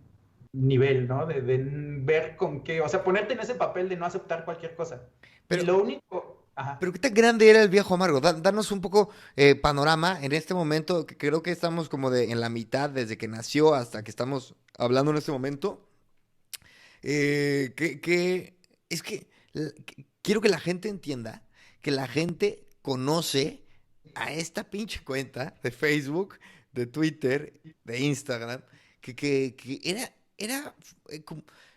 nivel, ¿no? De ver con qué, o sea, ponerte en ese papel de no aceptar cualquier cosa. Y pero, lo único, ajá, pero ¿qué tan grande era el viejo amargo? Danos un poco panorama en este momento, que creo que estamos como en la mitad, desde que nació hasta que estamos hablando en este momento. Es que quiero que la gente entienda que la gente conoce a esta pinche cuenta de Facebook, de Twitter, de Instagram, que era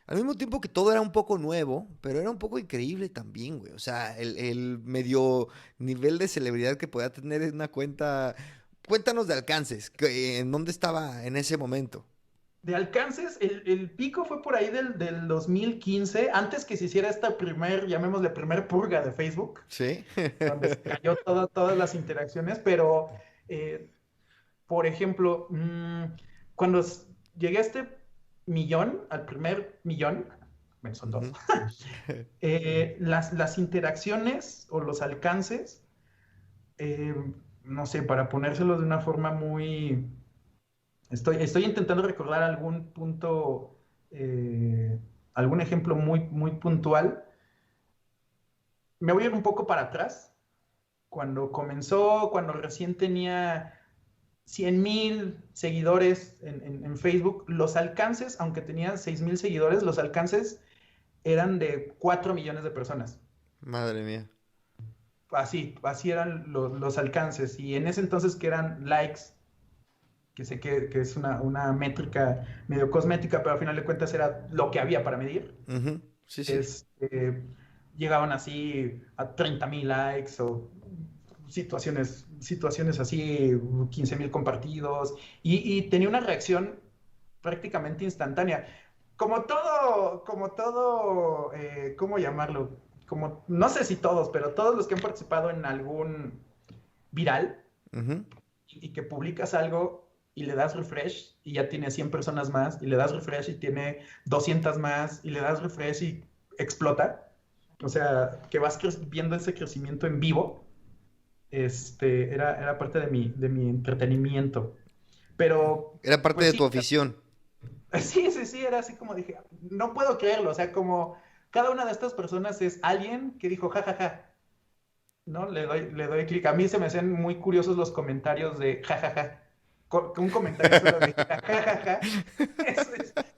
al mismo tiempo que todo era un poco nuevo, pero era un poco increíble también, güey. O sea, el medio nivel de celebridad que podía tener en una cuenta. Cuéntanos de alcances, ¿en dónde estaba en ese momento? de alcances, el pico fue por ahí del 2015, antes que se hiciera esta llamémosle primer purga de Facebook, ¿Sí? donde se cayó todas las interacciones, pero, eh, por ejemplo, cuando llegué a este millón, al primer millón, bueno, son dos, Ujú. las interacciones o los alcances, eh, no sé, para ponérselo de una forma muy. Estoy intentando recordar algún punto, algún ejemplo muy puntual. Me voy a ir un poco para atrás. Cuando comenzó, cuando recién tenía 100,000 seguidores en Facebook, los alcances, aunque tenía 6,000 seguidores, los alcances eran de 4 millones de personas. Madre mía. Así eran los alcances. Y en ese entonces que eran likes, que sé que es una métrica medio cosmética, pero al final de cuentas era lo que había para medir. Ujú. Sí, sí. Este, llegaban así a 30,000 likes o situaciones así, 15,000 compartidos, y tenía una reacción prácticamente instantánea. ¿Cómo llamarlo? Como, no sé si todos, pero todos los que han participado en algún viral Ujú. y que publicas algo y le das refresh y ya tiene 100 personas más, y le das refresh y tiene 200 más, y le das refresh y explota. O sea, que vas viendo ese crecimiento en vivo, era parte de mi entretenimiento. Pero, Era parte pues de sí, tu afición. sí, era así como dije, no puedo creerlo, o sea, como cada una de estas personas es alguien que dijo, jajaja, ¿no? Le doy clic. A mí se me hacen muy curiosos los comentarios de jajaja. Un comentario solo de jajaja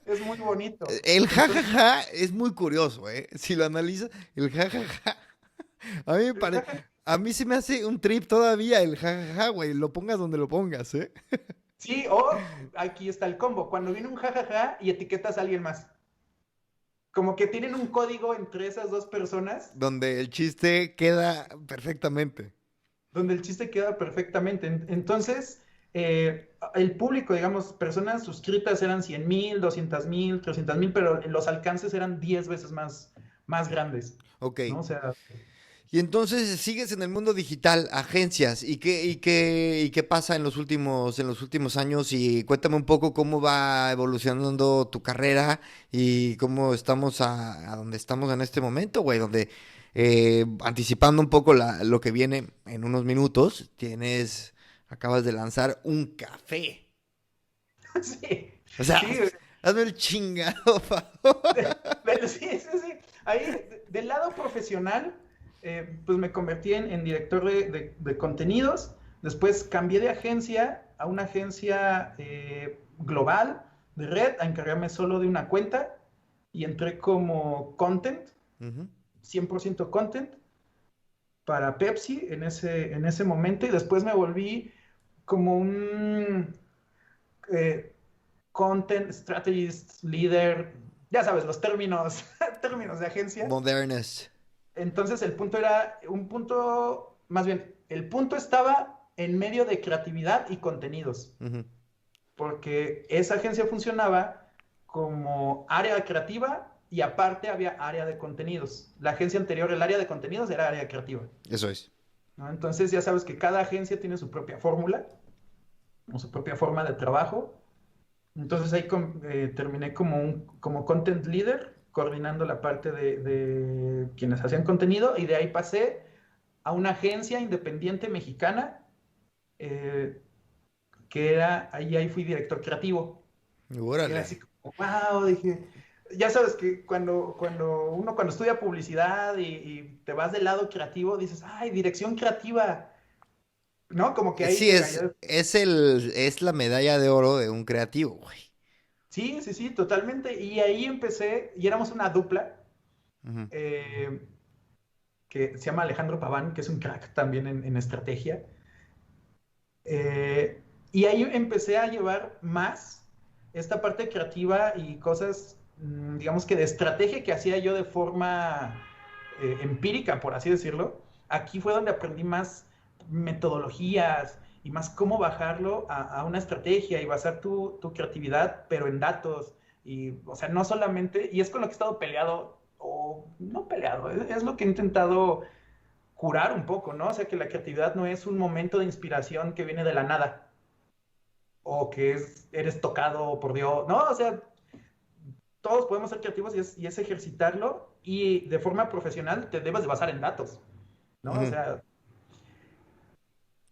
es muy bonito. El Entonces, jajaja es muy curioso, ¿eh? Si lo analizas, el jajaja. A mí me el parece. jajaja, A mí se me hace un trip todavía el jajaja, güey. Lo pongas donde lo pongas, ¿eh? sí, o aquí está el combo. Cuando viene un jajaja y etiquetas a alguien más. Como que tienen un código entre esas dos personas. Donde el chiste queda perfectamente. donde el chiste queda perfectamente. Entonces, el público, digamos, personas suscritas eran 100,000, 200,000, 300,000, pero los alcances eran 10 veces más grandes, Ok. ¿no? O sea, Y entonces sigues en el mundo digital, agencias, ¿y qué pasa en los últimos años? Y cuéntame un poco cómo va evolucionando tu carrera y cómo estamos a donde estamos en este momento, güey, donde anticipando un poco lo que viene en unos minutos, acabas de lanzar un café. sí, O sea, sí, hazme el chingado favor. sí, sí, sí. Ahí, del lado profesional, pues me convertí en director de contenidos. Después cambié de agencia a una agencia global de red a encargarme solo de una cuenta y entré como content, Ujú. 100% content para Pepsi en ese momento y después me volví como un eh, content strategist, líder, ya sabes, los términos, términos de agencia. Modernes. Entonces el punto era un punto, más bien, el punto estaba en medio de creatividad y contenidos, Ujú. porque esa agencia funcionaba como área creativa y aparte había área de contenidos. La agencia anterior, el área de contenidos era área creativa, Eso es. ¿no? Entonces ya sabes que cada agencia tiene su propia fórmula o su propia forma de trabajo. Entonces ahí terminé como content leader, coordinando la parte de quienes hacían contenido y de ahí pasé a una agencia independiente mexicana eh, que ahí fui director creativo. Y era Órale. así como, wow, dije, ya sabes que cuando estudia publicidad y te vas del lado creativo, dices, ay, dirección creativa, ¿no? Como que ahí Sí, llega. es la medalla de oro de un creativo, güey. Sí, sí, sí, totalmente. Y ahí empecé, y éramos una dupla, Ujú. eh, que se llama Alejandro Paván, que es un crack también en estrategia. Eh, y ahí empecé a llevar más esta parte creativa y cosas, digamos que de estrategia que hacía yo de forma empírica, por así decirlo. Aquí fue donde aprendí más metodologías y más cómo bajarlo a una estrategia y basar tu creatividad, pero en datos. Y, o sea, no solamente, y es con lo que he estado peleado, o no peleado, es lo que he intentado curar un poco, ¿no? O sea, que la creatividad no es un momento de inspiración que viene de la nada, o que eres tocado por Dios, ¿no? O sea, todos podemos ser creativos y es ejercitarlo y de forma profesional te debes de basar en datos, ¿no? O Ujú. sea,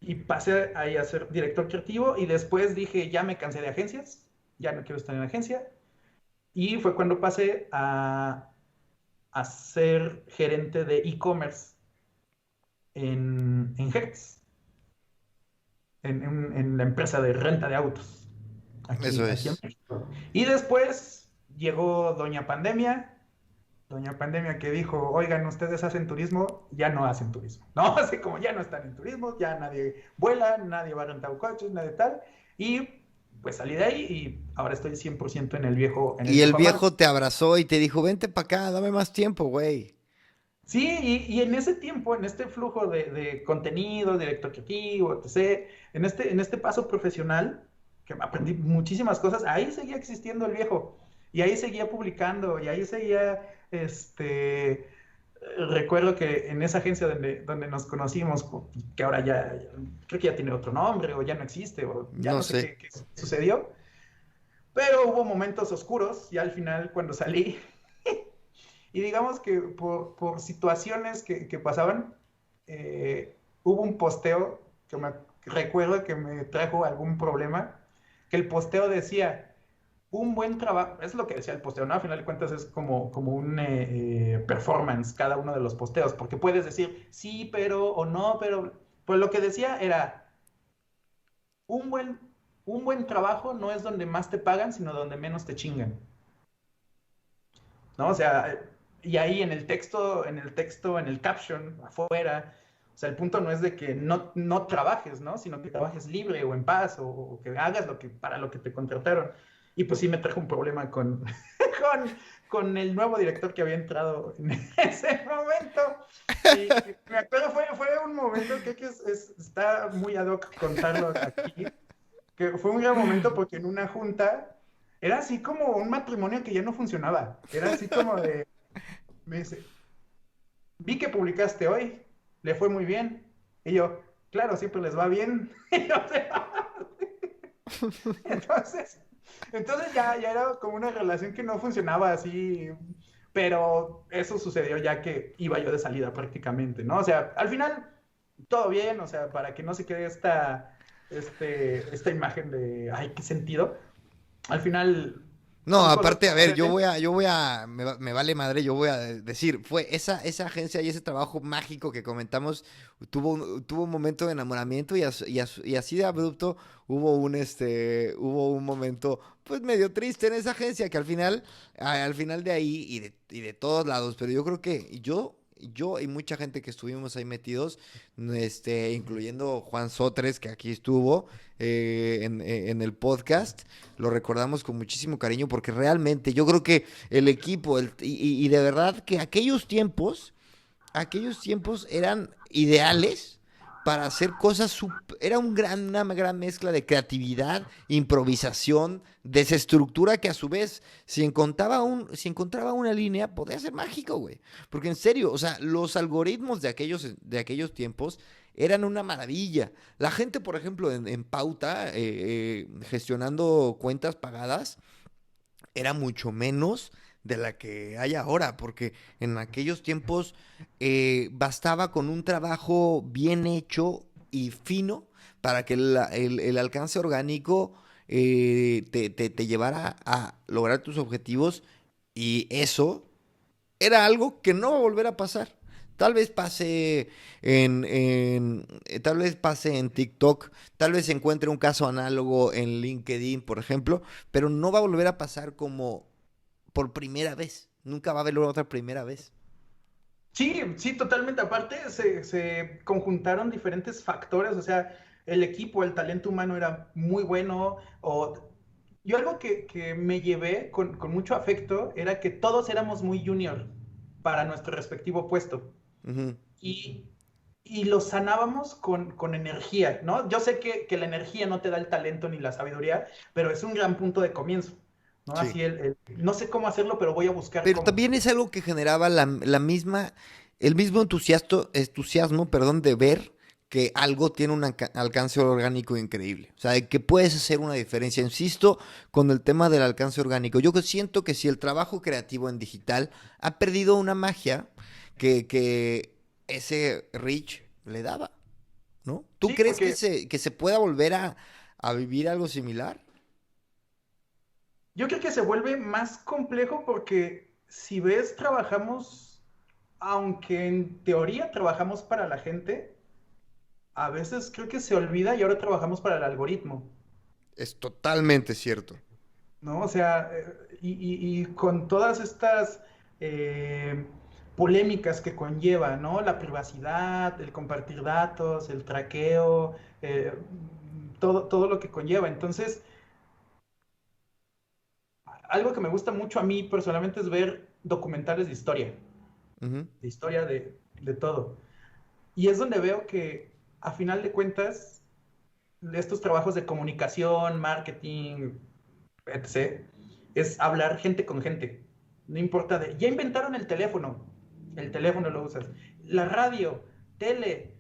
y pasé ahí a ser director creativo y después dije, ya me cansé de agencias, ya no quiero estar en agencia, y fue cuando pasé a ser gerente de e-commerce en Hertz, en la empresa de renta de autos, Eso aquí en es. México. Y después llegó Doña Pandemia que dijo, oigan, ustedes hacen turismo, ya no hacen turismo, ¿no? Así como ya no están en turismo, ya nadie vuela, nadie va a rentar coches, nadie tal. Y pues salí de ahí y ahora estoy 100% en el Y el viejo amargo. viejo te abrazó y te dijo, vente para acá, dame más tiempo, güey. Sí, y en ese tiempo, en este flujo de contenido, director creativo, etc., en este paso profesional, que aprendí muchísimas cosas, ahí seguía existiendo el viejo, y ahí seguía publicando, y ahí seguía, recuerdo que en esa agencia donde nos conocimos, que ahora creo que ya tiene otro nombre, o ya no existe, o ya No no sé sé. qué sucedió, pero hubo momentos oscuros, y al final cuando salí, y digamos que por situaciones que pasaban, hubo un posteo que recuerdo que me trajo algún problema, que el posteo decía, un buen trabajo, es lo que decía el posteo, ¿no? A final de cuentas es como un performance cada uno de los posteos, porque puedes decir sí, pero, o no, pero, pues lo que decía era, un buen, un buen trabajo no es donde más te pagan, sino donde menos te chingan. ¿No? O sea, y ahí en el caption, afuera, o sea, el punto no es de que no trabajes, ¿no? Sino que trabajes libre o en paz o que hagas para lo que te contrataron. Y pues sí me trajo un problema con, con el nuevo director que había entrado en ese momento. Y me acuerdo, fue un momento que está muy ad hoc contarlo aquí, que fue un gran momento porque en una junta era así como un matrimonio que ya no funcionaba. Era así como de, me dice, vi que publicaste hoy, le fue muy bien. Y yo, claro, siempre les va bien. Y o sea, entonces, entonces ya era como una relación que no funcionaba así, pero eso sucedió ya que iba yo de salida prácticamente, ¿no? O sea, al final, todo bien, o sea, para que no se quede esta imagen de, ay, qué sentido. Al final, No, son cosas aparte, que a ver, suceden. me vale madre, yo voy a decir, fue esa agencia y ese trabajo mágico que comentamos, tuvo un momento de enamoramiento y así de abrupto hubo un momento, pues medio triste en esa agencia que al final de ahí y de todos lados, pero yo creo que yo y mucha gente que estuvimos ahí metidos, incluyendo Juan Sotres, que aquí estuvo en el podcast, lo recordamos con muchísimo cariño porque realmente yo creo que el equipo y de verdad que aquellos tiempos eran ideales para hacer cosas, era una gran mezcla de creatividad, improvisación, desestructura que a su vez, si encontraba una línea, podía ser mágico, güey. Porque en serio, o sea, los algoritmos de aquellos tiempos eran una maravilla. La gente, por ejemplo, en Pauta, gestionando cuentas pagadas, era mucho menos de la que hay ahora, porque en aquellos tiempos bastaba con un trabajo bien hecho y fino para que el alcance orgánico te llevara a lograr tus objetivos y eso era algo que no va a volver a pasar. Tal vez pase en TikTok, tal vez encuentre un caso análogo en LinkedIn, por ejemplo, pero no va a volver a pasar como por primera vez. Nunca va a haber otra primera vez. Sí, sí, totalmente. Aparte, se conjuntaron diferentes factores, o sea, el equipo, el talento humano era muy bueno. Yo algo que me llevé con mucho afecto era que todos éramos muy junior para nuestro respectivo puesto. Ujú. Y, y lo sanábamos con energía, ¿no? Yo sé que la energía no te da el talento ni la sabiduría, pero es un gran punto de comienzo, ¿no? Sí. Así no sé cómo hacerlo, pero voy a buscar Pero cómo. también es algo que generaba el mismo entusiasmo, perdón, de ver que algo tiene un alcance orgánico increíble. O sea, de que puedes hacer una diferencia. Insisto con el tema del alcance orgánico. Yo siento que si el trabajo creativo en digital ha perdido una magia que ese Rich le daba, ¿no? ¿Tú Sí, crees que porque se pueda volver a vivir algo similar? yo creo que se vuelve más complejo porque si ves, trabajamos, aunque en teoría trabajamos para la gente, a veces creo que se olvida y ahora trabajamos para el algoritmo, Es totalmente cierto. ¿no? O sea, y con todas estas eh, polémicas que conlleva, ¿no? La privacidad, el compartir datos, el traqueo, todo lo que conlleva. Entonces, algo que me gusta mucho a mí personalmente es ver documentales Ujú. de historia de todo. Y es donde veo que, a final de cuentas, estos trabajos de comunicación, marketing, etc., es hablar gente con gente. No importa de, ya inventaron el teléfono lo usas. La radio, tele,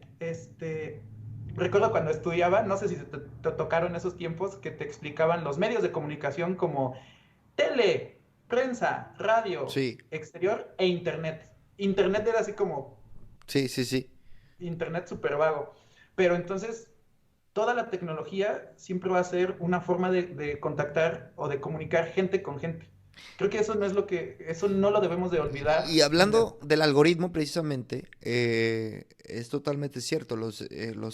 recuerdo cuando estudiaba, no sé si te tocaron esos tiempos que te explicaban los medios de comunicación como tele, prensa, radio, Sí, exterior e internet. Internet era así como sí, sí, sí. internet súper vago. Pero entonces, toda la tecnología siempre va a ser una forma de contactar o de comunicar gente con gente. Creo que eso no lo debemos de Y olvidar. hablando del algoritmo, precisamente, es totalmente cierto. Los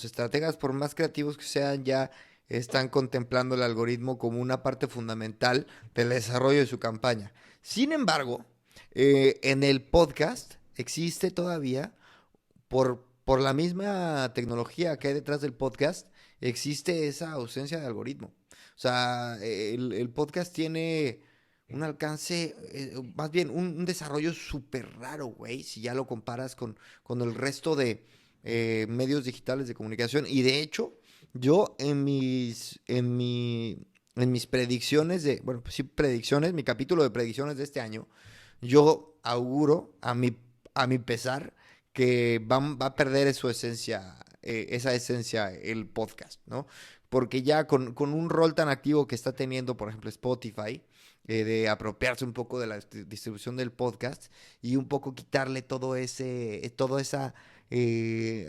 estrategas, por más creativos que sean, ya están contemplando el algoritmo como una parte fundamental del desarrollo de su campaña. Sin embargo, en el podcast existe todavía, por la misma tecnología que hay detrás del podcast, existe esa ausencia de algoritmo. O sea, el podcast tiene un alcance, más bien un desarrollo súper raro, güey, si ya lo comparas con el resto medios digitales de comunicación. Y de hecho, yo en mis predicciones bueno, pues sí, predicciones, mi capítulo de predicciones de este año, yo auguro a mi pesar que va a perder su esencia, esa esencia el podcast, ¿no? Porque ya con un rol tan activo que está teniendo, por ejemplo, Spotify, de apropiarse un poco de la distribución del podcast y un poco quitarle toda esa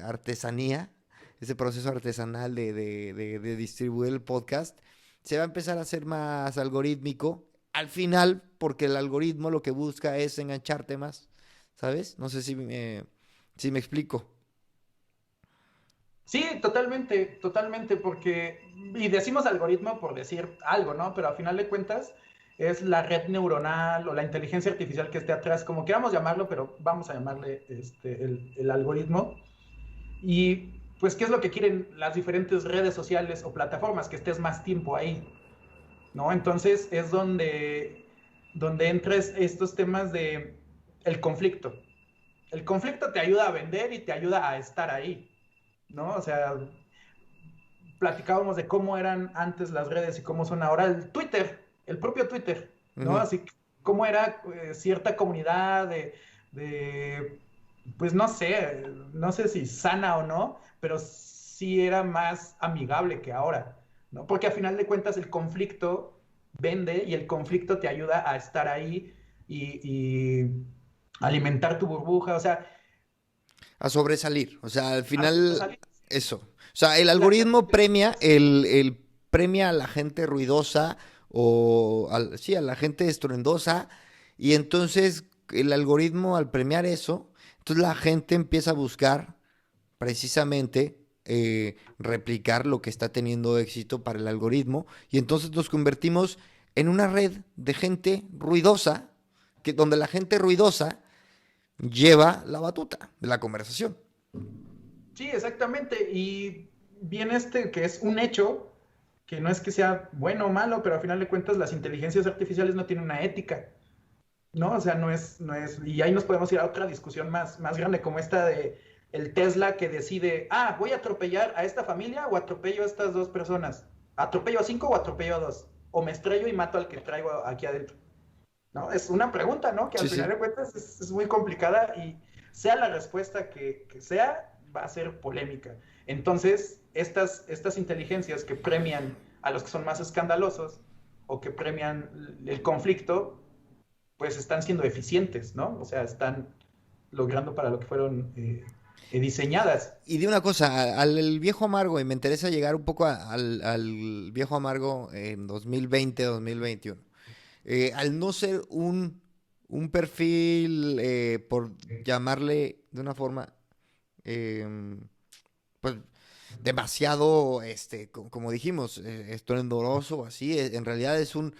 artesanía, ese proceso artesanal de distribuir el podcast, se va a empezar a hacer más algorítmico. Al final, porque el algoritmo lo que busca es engancharte más, ¿sabes? No sé si me explico. Sí, totalmente, totalmente, porque, y decimos algoritmo por decir algo, ¿no? Pero al final de cuentas es la red neuronal o la inteligencia artificial que esté atrás, como queramos llamarlo, pero vamos a llamarle el algoritmo. Y pues, ¿qué es lo que quieren las diferentes redes sociales o plataformas? Que estés más tiempo ahí, ¿no? Entonces es donde entras estos temas de el conflicto. El conflicto te ayuda a vender y te ayuda a estar ahí, ¿no? O sea, platicábamos de cómo eran antes las redes y cómo son ahora el Twitter, el propio Twitter, ¿no? Ujú. Así que cómo era cierta comunidad de, pues no sé si sana o no, pero sí era más amigable que ahora, ¿no? Porque a final de cuentas el conflicto vende y el conflicto te ayuda a estar ahí y alimentar tu burbuja, o sea, A sobresalir. O sea, al a final, salir. eso. O sea, el La algoritmo gente, premia premia a la gente ruidosa sí, a la gente estruendosa. Y entonces el algoritmo al premiar eso, entonces la gente empieza a buscar precisamente replicar lo que está teniendo éxito para el algoritmo. Y entonces nos convertimos en una red de gente ruidosa, donde la gente ruidosa lleva la batuta de la conversación. sí, exactamente. Y viene que es un hecho, que no es que sea bueno o malo, pero a final de cuentas las inteligencias artificiales no tienen una ética, ¿no? O sea, y ahí nos podemos ir a otra discusión más grande, como esta de el Tesla que decide, voy a atropellar a esta familia o atropello a estas dos personas. ¿Atropello a cinco o atropello a dos? O me estrello y mato al que traigo aquí adentro. ¿No? Es una pregunta, ¿no? Que al Sí, final sí. de cuentas es muy complicada y sea la respuesta que sea, va a ser polémica. Entonces, estas inteligencias que premian a los que son más escandalosos o que premian el conflicto, pues están siendo eficientes, ¿no? O sea, están logrando para lo que fueron diseñadas. Y de una cosa, al viejo amargo, y me interesa llegar un poco al viejo amargo en 2020, 2021. Al no ser un perfil, por llamarle de una forma, eh, pues demasiado, como dijimos, estruendoroso o así. En realidad es un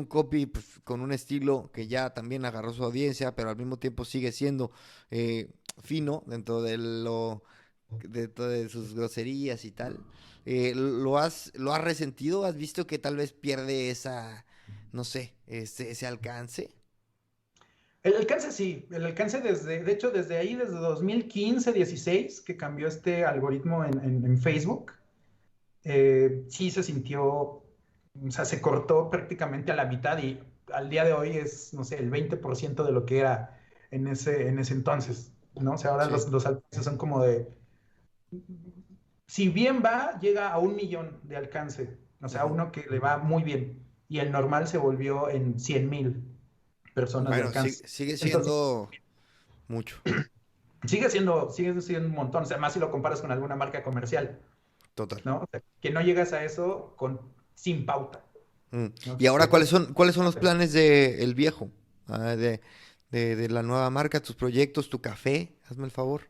copy pues, con un estilo que ya también agarró su audiencia, pero al mismo tiempo sigue siendo fino dentro de sus groserías y tal. Lo has resentido? ¿Has visto que tal vez pierde no sé, ese alcance? El alcance sí, el alcance de hecho desde ahí, desde 2015, 16, que cambió este algoritmo en Facebook, sí se sintió, o sea, se cortó prácticamente a la mitad y al día de hoy es, no sé, el 20% de lo que era en ese entonces, ¿no? O sea, ahora Sí. los alcances son como si bien va, llega a 1 millón de alcance, o sea, Ujú. uno que le va muy bien, y el normal se volvió en 100,000 personas de Bueno, alcance. sigue Entonces, siendo mucho, sigue siendo un montón, o sea, más si lo comparas con alguna marca comercial, total. ¿no? O sea, que no llegas a eso sin pauta, Mm. ¿no? Y ahora, Con- cuáles son los planes de El Viejo? Ah, de la nueva marca, tus proyectos, tu café, hazme el favor.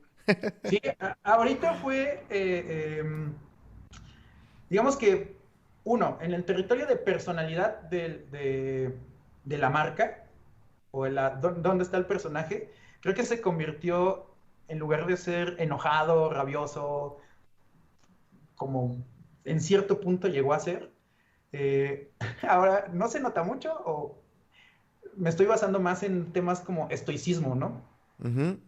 Sí, ahorita fue, digamos que, uno, en el territorio de personalidad de la marca, o dónde está el personaje, creo que se convirtió, en lugar de ser enojado, rabioso, como en cierto punto llegó a ser, ahora no se nota mucho o me estoy basando más en temas como estoicismo, ¿no? Ujú.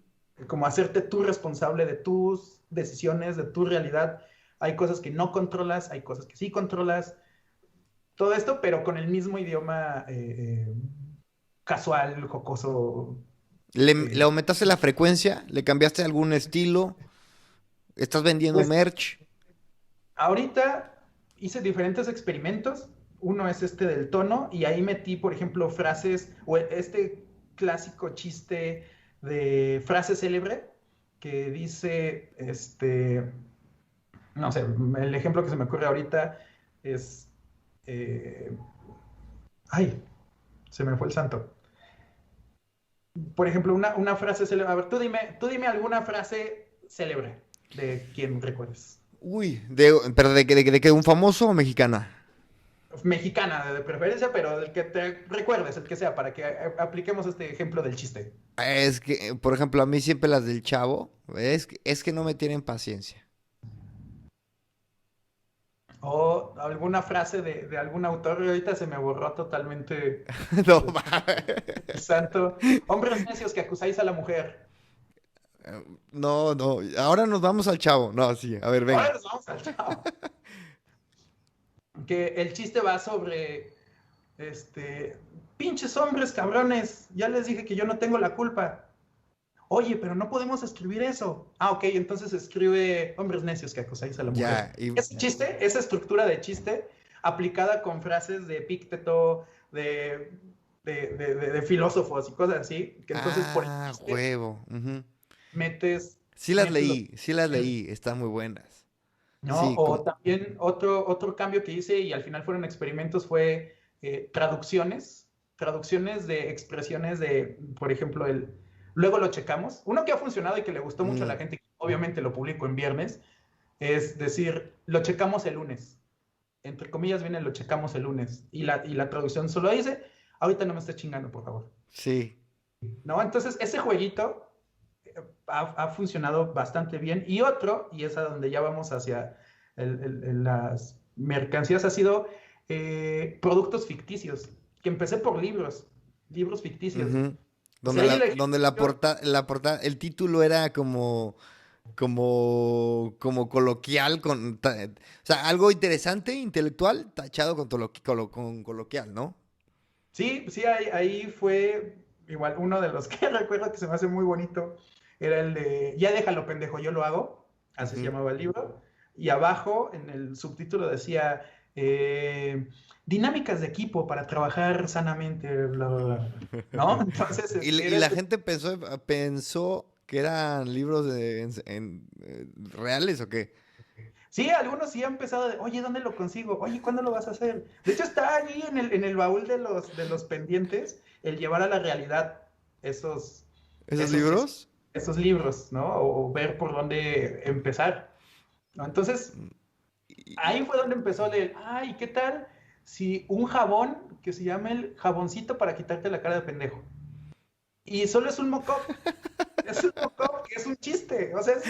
como hacerte tú responsable de tus decisiones, de tu realidad. Hay cosas que no controlas, hay cosas que sí controlas. Todo esto, pero con el mismo idioma casual, jocoso. ¿Le aumentaste la frecuencia? ¿Le cambiaste algún estilo? ¿Estás vendiendo Pues merch? ahorita hice diferentes experimentos. Uno es este del tono y ahí metí, por ejemplo, frases o este clásico chiste de frase célebre que dice, no sé, el ejemplo que se me ocurre ahorita es, eh, ay, se me fue el santo. Por ejemplo, una frase célebre. A ver, tú dime alguna frase célebre de quien recuerdes. Uy, pero de que un famoso o mexicana. Mexicana de preferencia, pero el que te recuerdes, el que sea, para que apliquemos este ejemplo del chiste. Es que, por ejemplo, a mí siempre las del Chavo, es que no me tienen paciencia. O alguna frase de algún autor, y ahorita se me borró totalmente No, el santo. Hombres necios que acusáis a la mujer. no, no. Ahora nos vamos al Chavo. No, sí, a ver, Ahora venga. nos vamos al chavo. Que el chiste va sobre, pinches hombres cabrones, ya les dije que yo no tengo la culpa. Oye, pero no podemos escribir eso. Ah, ok, entonces escribe hombres necios que acusáis a la mujer. Ya, y Ese chiste, esa estructura de chiste, aplicada con frases de Epicteto, de filósofos y cosas así, que entonces por el chiste huevo. Ujú. metes, Sí las metes los... leí, sí las leí, están muy buenas. ¿no? Sí, O como, también otro cambio que hice y al final fueron experimentos fue traducciones de expresiones de, por ejemplo, luego lo checamos. Uno que ha funcionado y que le gustó mucho a mm, la gente, obviamente lo publico en viernes, es decir, lo checamos el lunes. Entre comillas viene lo checamos el lunes. Y la traducción solo dice, ahorita no me estés chingando, por favor. sí. ¿No? Entonces, ese jueguito ha funcionado bastante bien. Y otro, y es a donde ya vamos hacia las mercancías, ha sido productos ficticios, que empecé por libros ficticios. Ujú. O sea, Donde ahí el donde ejercicio, la portada, el título era como coloquial, o sea, algo interesante, intelectual, tachado con coloquial, ¿no? sí, sí, ahí fue igual uno de los que recuerdo que se me hace muy bonito, era el de, ya déjalo pendejo, yo lo hago, así se Ujú. llamaba el libro, y abajo en el subtítulo decía, eh, dinámicas de equipo para trabajar sanamente, bla, bla, bla, ¿no? Entonces, Y era la este... gente pensó que eran libros reales o qué. Sí, algunos sí han empezado de, oye, ¿dónde lo consigo? Oye, ¿cuándo lo vas a hacer? De hecho, está allí en el baúl de los pendientes el llevar a la realidad esos, ¿Esos esos, es- libros? esos libros, ¿no? O ver por dónde empezar, ¿no? Entonces, Y- ahí fue donde empezó el, ay, ¿qué tal si un jabón que se llama el jaboncito para quitarte la cara de pendejo? Y solo es un mock-up que es un chiste, o sea, es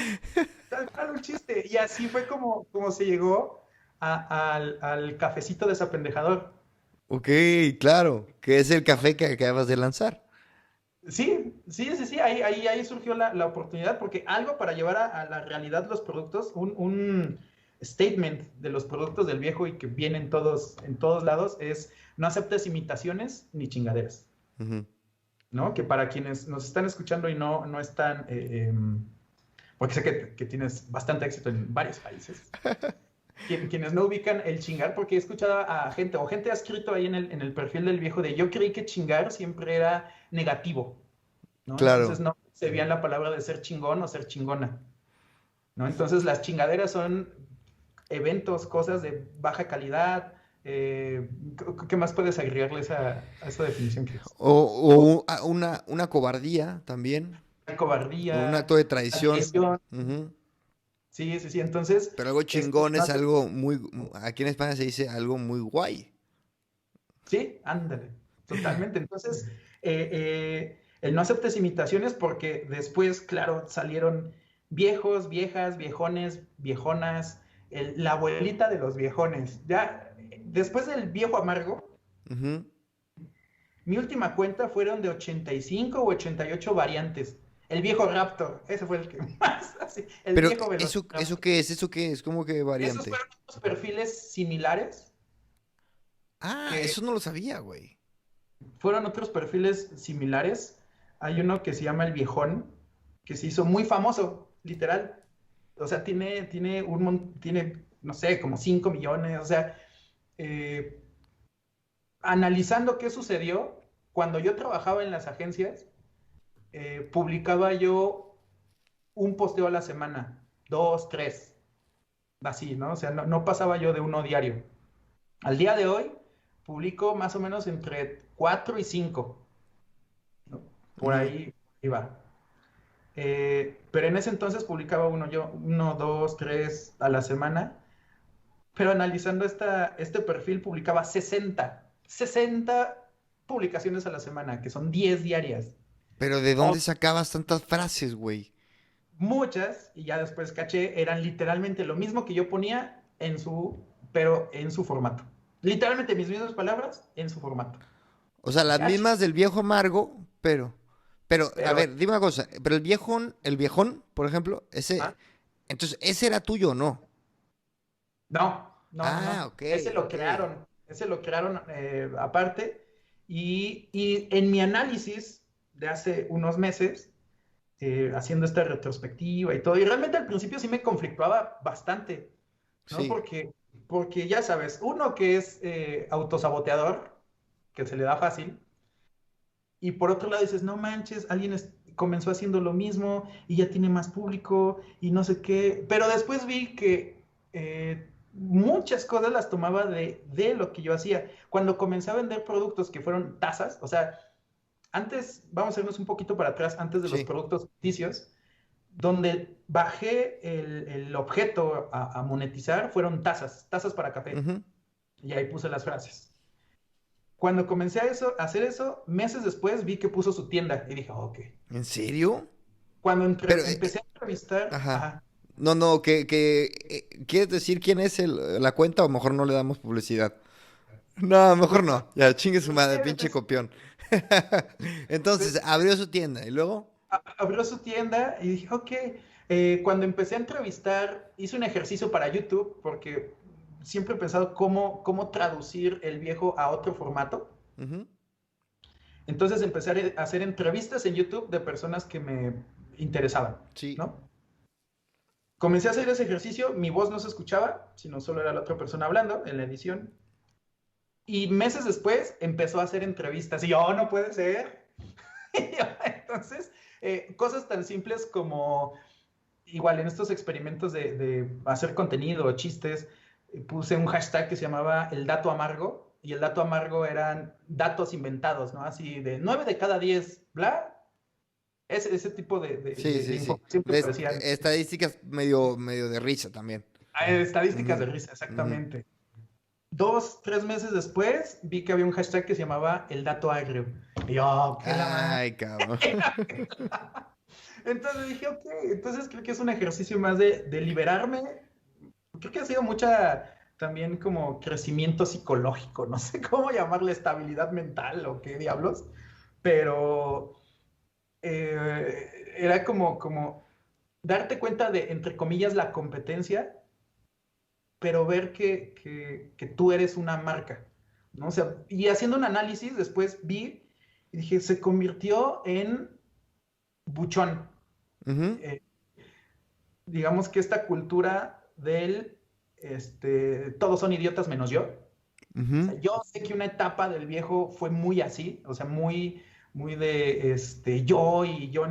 tal cual un chiste. Y así fue como se llegó al cafecito desapendejador. Ok, claro, que es el café que acabas de lanzar. Sí, sí, sí, sí, ahí surgió la oportunidad, porque algo para llevar a la realidad los productos, un statement de los productos del viejo y que vienen todos en todos lados es no aceptes imitaciones ni chingaderas, Ujú. ¿no? Que para quienes nos están escuchando y no están, porque sé que tienes bastante éxito en varios países, quienes no ubican el chingar, porque he escuchado a gente, o gente ha escrito ahí en el perfil del viejo de yo creí que chingar siempre era negativo, ¿no? Entonces Claro. no se veían la palabra de ser chingón o ser chingona, ¿no? Entonces las chingaderas son eventos, cosas de baja calidad. ¿Qué más puedes agregarle a esa definición que es? Una cobardía también, o un Cobardía, acto de traición. traición. Ujú. Sí, sí, sí. Entonces, Pero algo chingón no es sé, algo aquí en España se dice algo muy guay. sí, ándale, totalmente. Entonces, el no aceptes imitaciones porque después, claro, salieron viejos, viejas, viejones, viejonas, la abuelita de los viejones. Ya, después del viejo amargo, Ujú. mi última cuenta fueron de 85 o 88 variantes. El viejo Raptor, ese fue el que más, así, el Pero, viejo ¿eso Velociraptor. qué es? ¿Eso qué es? ¿Cómo que Esos variante? fueron unos perfiles similares, Ah, que eso no lo sabía, güey. fueron otros perfiles similares. Hay uno que se llama El Viejón, que se hizo muy famoso, literal. O sea, tiene, no sé, como 5 millones. O sea, eh, analizando qué sucedió, cuando yo trabajaba en las agencias, publicaba yo un posteo a la semana, dos, tres, así, ¿no? O sea, no pasaba yo de uno diario. Al día de hoy, publico más o menos entre 4 y 5, ¿no? Por Ujú. ahí iba. Pero en ese entonces publicaba uno, dos, tres a la semana. Pero analizando este perfil, publicaba 60 publicaciones a la semana, que son 10 diarias. Pero ¿de O dónde sacabas tantas frases, güey? muchas, y ya después caché, eran literalmente lo mismo que yo ponía pero en su formato. Literalmente mis mismas palabras en su formato. O sea, las Dije, ah, mismas del viejo amargo, pero, a pero, ver, dime una cosa, pero el viejón, por ejemplo, ¿ah? entonces, ese era tuyo, ¿no? Ah, No. ok, ok. Ese lo crearon aparte. Y en mi análisis de hace unos meses, haciendo esta retrospectiva y todo, y realmente al principio sí me conflictuaba bastante, ¿no? Sí. Porque ya sabes, uno que es autosaboteador, que se le da fácil, y por otro lado dices, no manches, comenzó haciendo lo mismo y ya tiene más público y no sé qué. Pero después vi que muchas cosas las tomaba de lo que yo hacía. Cuando comencé a vender productos que fueron tazas, o sea, antes, vamos a irnos un poquito para atrás, antes de los Sí. productos ficticios, donde bajé el objeto a monetizar, fueron tazas para café. Ujú. Y ahí puse las frases. Cuando comencé a hacer eso, meses después vi que puso su tienda y dije, oh, ok. ¿En serio? Cuando Pero, empecé a entrevistar, ajá. ajá, No, no, ¿quieres decir quién es la cuenta o mejor no le damos publicidad? No, pues, mejor no. Ya, chingue su pues, si madre, quieres, pinche copión. Entonces, abrió su tienda y luego. abrió su tienda y dije, ok. Cuando empecé a entrevistar, hice un ejercicio para YouTube porque siempre he pensado cómo traducir el viejo a otro formato. Ujú. Entonces empecé a hacer entrevistas en YouTube de personas que me interesaban, Sí. ¿no? Comencé a hacer ese ejercicio, mi voz no se escuchaba, sino solo era la otra persona hablando en la edición. Y meses después empezó a hacer entrevistas y yo, oh, no puede ser. Entonces, cosas tan simples como, igual en estos experimentos de hacer contenido o chistes, puse un hashtag que se llamaba el dato amargo, y el dato amargo eran datos inventados, ¿no? Así de 9 de cada 10, bla. Ese tipo Sí, de sí, sí. información que De parecían estadísticas medio de risa también. estadísticas Ujú, de risa, ujú. exactamente. 2, 3 meses después vi que había un hashtag que se llamaba el dato agrio. Y yo, oh, qué la madre. Ay, cabrón. Entonces dije, ok, entonces creo que es un ejercicio más de liberarme. Creo que ha sido mucha también como crecimiento psicológico, no sé cómo llamarle estabilidad mental o qué diablos, pero era como darte cuenta de, entre comillas, la competencia, pero ver que tú eres una marca, ¿no? O sea, y haciendo un análisis, después vi y dije, se convirtió en buchón. Ujú, Eh, digamos que esta cultura todos son idiotas menos yo. O ujú. sea, yo sé que una etapa del viejo fue muy así, o sea, muy de yo y yo,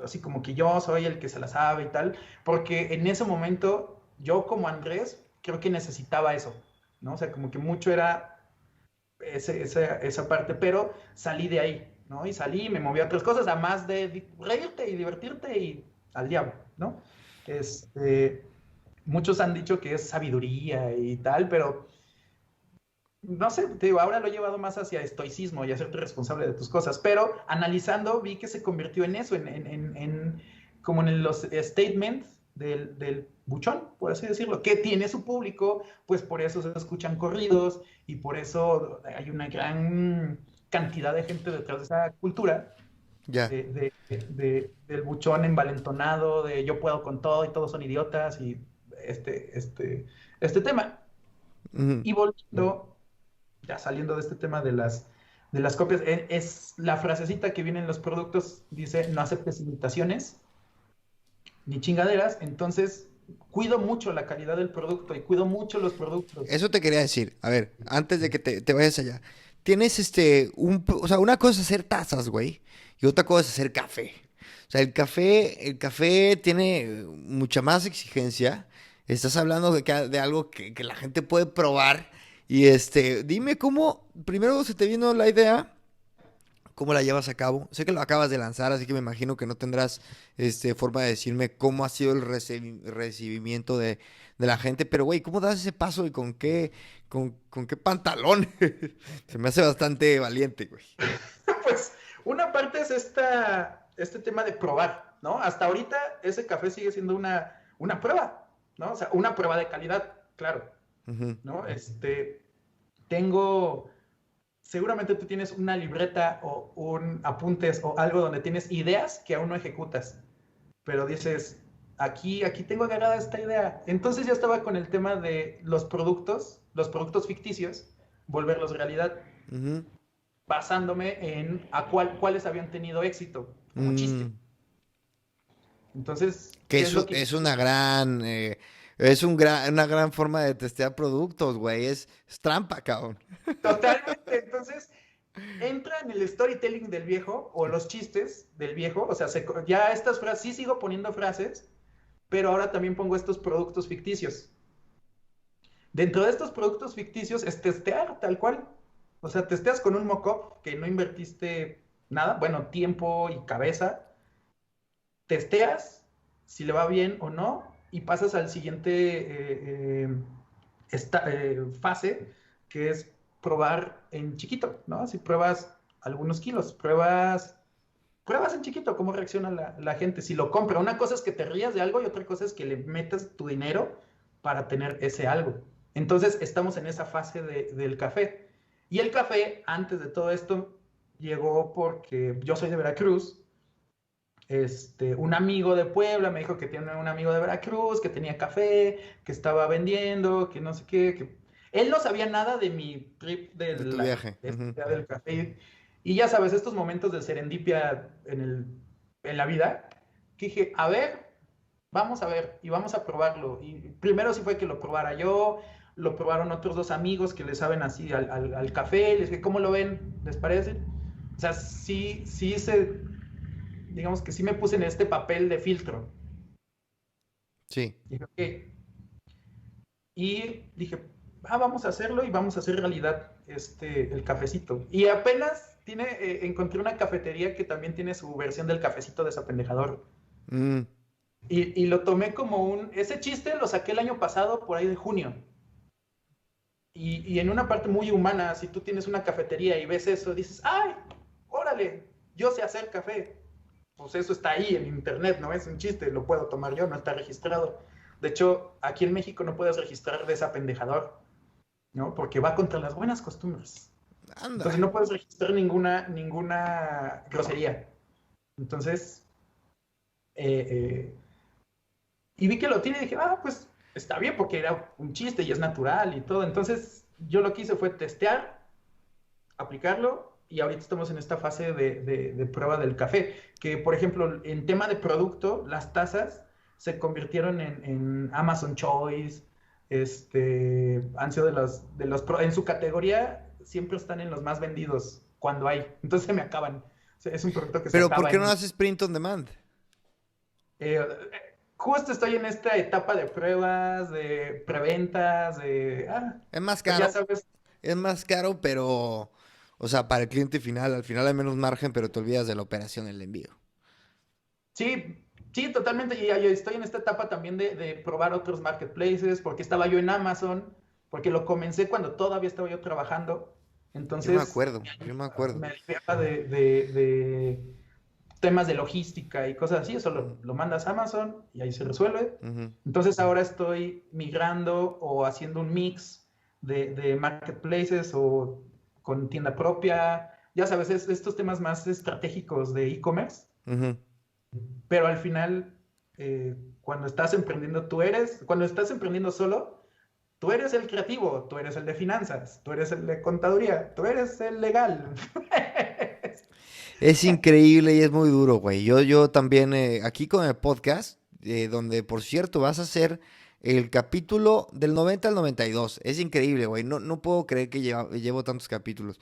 así como que yo soy el que se la sabe y tal, porque en ese momento yo como Andrés creo que necesitaba eso, ¿no? O sea, como que mucho era esa parte, pero salí de ahí, ¿no? Y salí y me moví a otras cosas, a más de reírte y divertirte y al diablo, ¿no? Muchos han dicho que es sabiduría y tal, pero no sé, te digo, ahora lo he llevado más hacia estoicismo y hacerte responsable de tus cosas, pero analizando vi que se convirtió en eso, como en los statements del buchón, por así decirlo, que tiene su público, pues por eso se escuchan corridos y por eso hay una gran cantidad de gente detrás de esa cultura, Ya. del buchón envalentonado, de yo puedo con todo y todos son idiotas y este, este, este tema. Ujú. Y volviendo, ya saliendo de este tema de las copias, es la frasecita que viene en los productos, dice, no aceptes imitaciones ni chingaderas, entonces cuido mucho la calidad del producto y cuido mucho los productos. Eso te quería decir. A ver, antes de que te vayas allá. Tienes o sea, una cosa es hacer tazas, güey, y otra cosa es hacer café. O sea, el café tiene mucha más exigencia. Estás hablando de algo que la gente puede probar. Y dime cómo, primero se te vino la idea. ¿Cómo la llevas a cabo? Sé que lo acabas de lanzar, así que me imagino que no tendrás forma de decirme cómo ha sido el recibimiento de la gente, pero güey, ¿cómo das ese paso y con qué pantalón? Se me hace bastante valiente, güey. Pues una parte es este tema de probar, ¿no? Hasta ahorita ese café sigue siendo una prueba, ¿no? O sea, una prueba de calidad, claro, Ujú. ¿no? Tengo, seguramente tú tienes una libreta o un apuntes o algo donde tienes ideas que aún no ejecutas, pero dices, aquí tengo agarrada esta idea. Entonces ya estaba con el tema de los productos ficticios, volverlos realidad, Ujú. basándome en cuáles habían tenido éxito como chiste. Mm, Entonces, que ¿qué es lo eso que es hice? una gran forma de testear productos, güey. Es trampa, cabrón. Totalmente. Entonces, entra en el storytelling del viejo o los chistes del viejo. O sea, ya estas frases, sí sigo poniendo frases, pero ahora también pongo estos productos ficticios. Dentro de estos productos ficticios es testear tal cual. O sea, testeas con un mock-up que no invertiste nada, bueno, tiempo y cabeza, testeas si le va bien o no y pasas al siguiente fase, que es probar en chiquito, ¿no? Si pruebas algunos kilos, pruebas en chiquito cómo reacciona la gente, si lo compra. Una cosa es que te rías de algo y otra cosa es que le metas tu dinero para tener ese algo. Entonces estamos en esa fase del café. Y el café, antes de todo esto, llegó porque yo soy de Veracruz. Un amigo de Puebla me dijo que tiene un amigo de Veracruz, que tenía café, que estaba vendiendo, que no sé qué, que él no sabía nada de mi trip De tu viaje. Ujú. del café. Y ya sabes, estos momentos de serendipia en la vida, que dije, a ver, vamos a ver y vamos a probarlo. Y primero sí fue que lo probara yo, lo probaron otros dos amigos que le saben así al café, les dije, ¿cómo lo ven? ¿Les parece? O sea, digamos que sí me puse en este papel de filtro. Sí. Dije, ok. Y dije, vamos a hacerlo y vamos a hacer realidad el cafecito. Y apenas encontré una cafetería que también tiene su versión del cafecito desapendejador. Mm, Y lo tomé como ese chiste lo saqué el año pasado por ahí de junio. Y en una parte muy humana, si tú tienes una cafetería y ves eso, dices, ay, órale, yo sé hacer café. Pues eso está ahí en internet, no es un chiste, lo puedo tomar yo, no está registrado. De hecho, aquí en México no puedes registrar desapendejador, ¿no? Porque va contra las buenas costumbres. anda. Entonces no puedes registrar ninguna grosería. Entonces, eh, eh, y vi que lo tiene y dije, pues está bien porque era un chiste y es natural y todo. Entonces, yo lo que hice fue testear, aplicarlo y ahorita estamos en esta fase de prueba del café, que por ejemplo, en tema de producto, las tazas se convirtieron en Amazon Choice, han sido en su categoría, siempre están en los más vendidos cuando hay, entonces se me acaban. O sea, es un producto que se Pero ¿por acaba qué no en... haces print on demand? eh, justo estoy en esta etapa de pruebas, de preventas, Es más pues ya caro, sabes. es más caro, pero, o sea, para el cliente final, al final hay menos margen, pero te olvidas de la operación del envío. Sí, sí, totalmente. Y yo estoy en esta etapa también de probar otros marketplaces, porque estaba yo en Amazon, porque lo comencé cuando todavía estaba yo trabajando. Entonces, Yo me acuerdo. me aliviaba de temas de logística y cosas así. Eso Ujú, lo mandas a Amazon y ahí se resuelve. ujú. Entonces, ahora estoy migrando o haciendo un mix de marketplaces o con tienda propia. ya sabes, estos temas más estratégicos de e-commerce, Ujú. pero al final, cuando estás emprendiendo, cuando estás emprendiendo solo, tú eres el creativo, tú eres el de finanzas, tú eres el de contaduría, tú eres el legal. Es increíble y es muy duro, güey. Yo también, aquí con el podcast, donde por cierto vas a hacer el capítulo del 90 al 92. Es increíble, güey. No puedo creer que llevo tantos capítulos.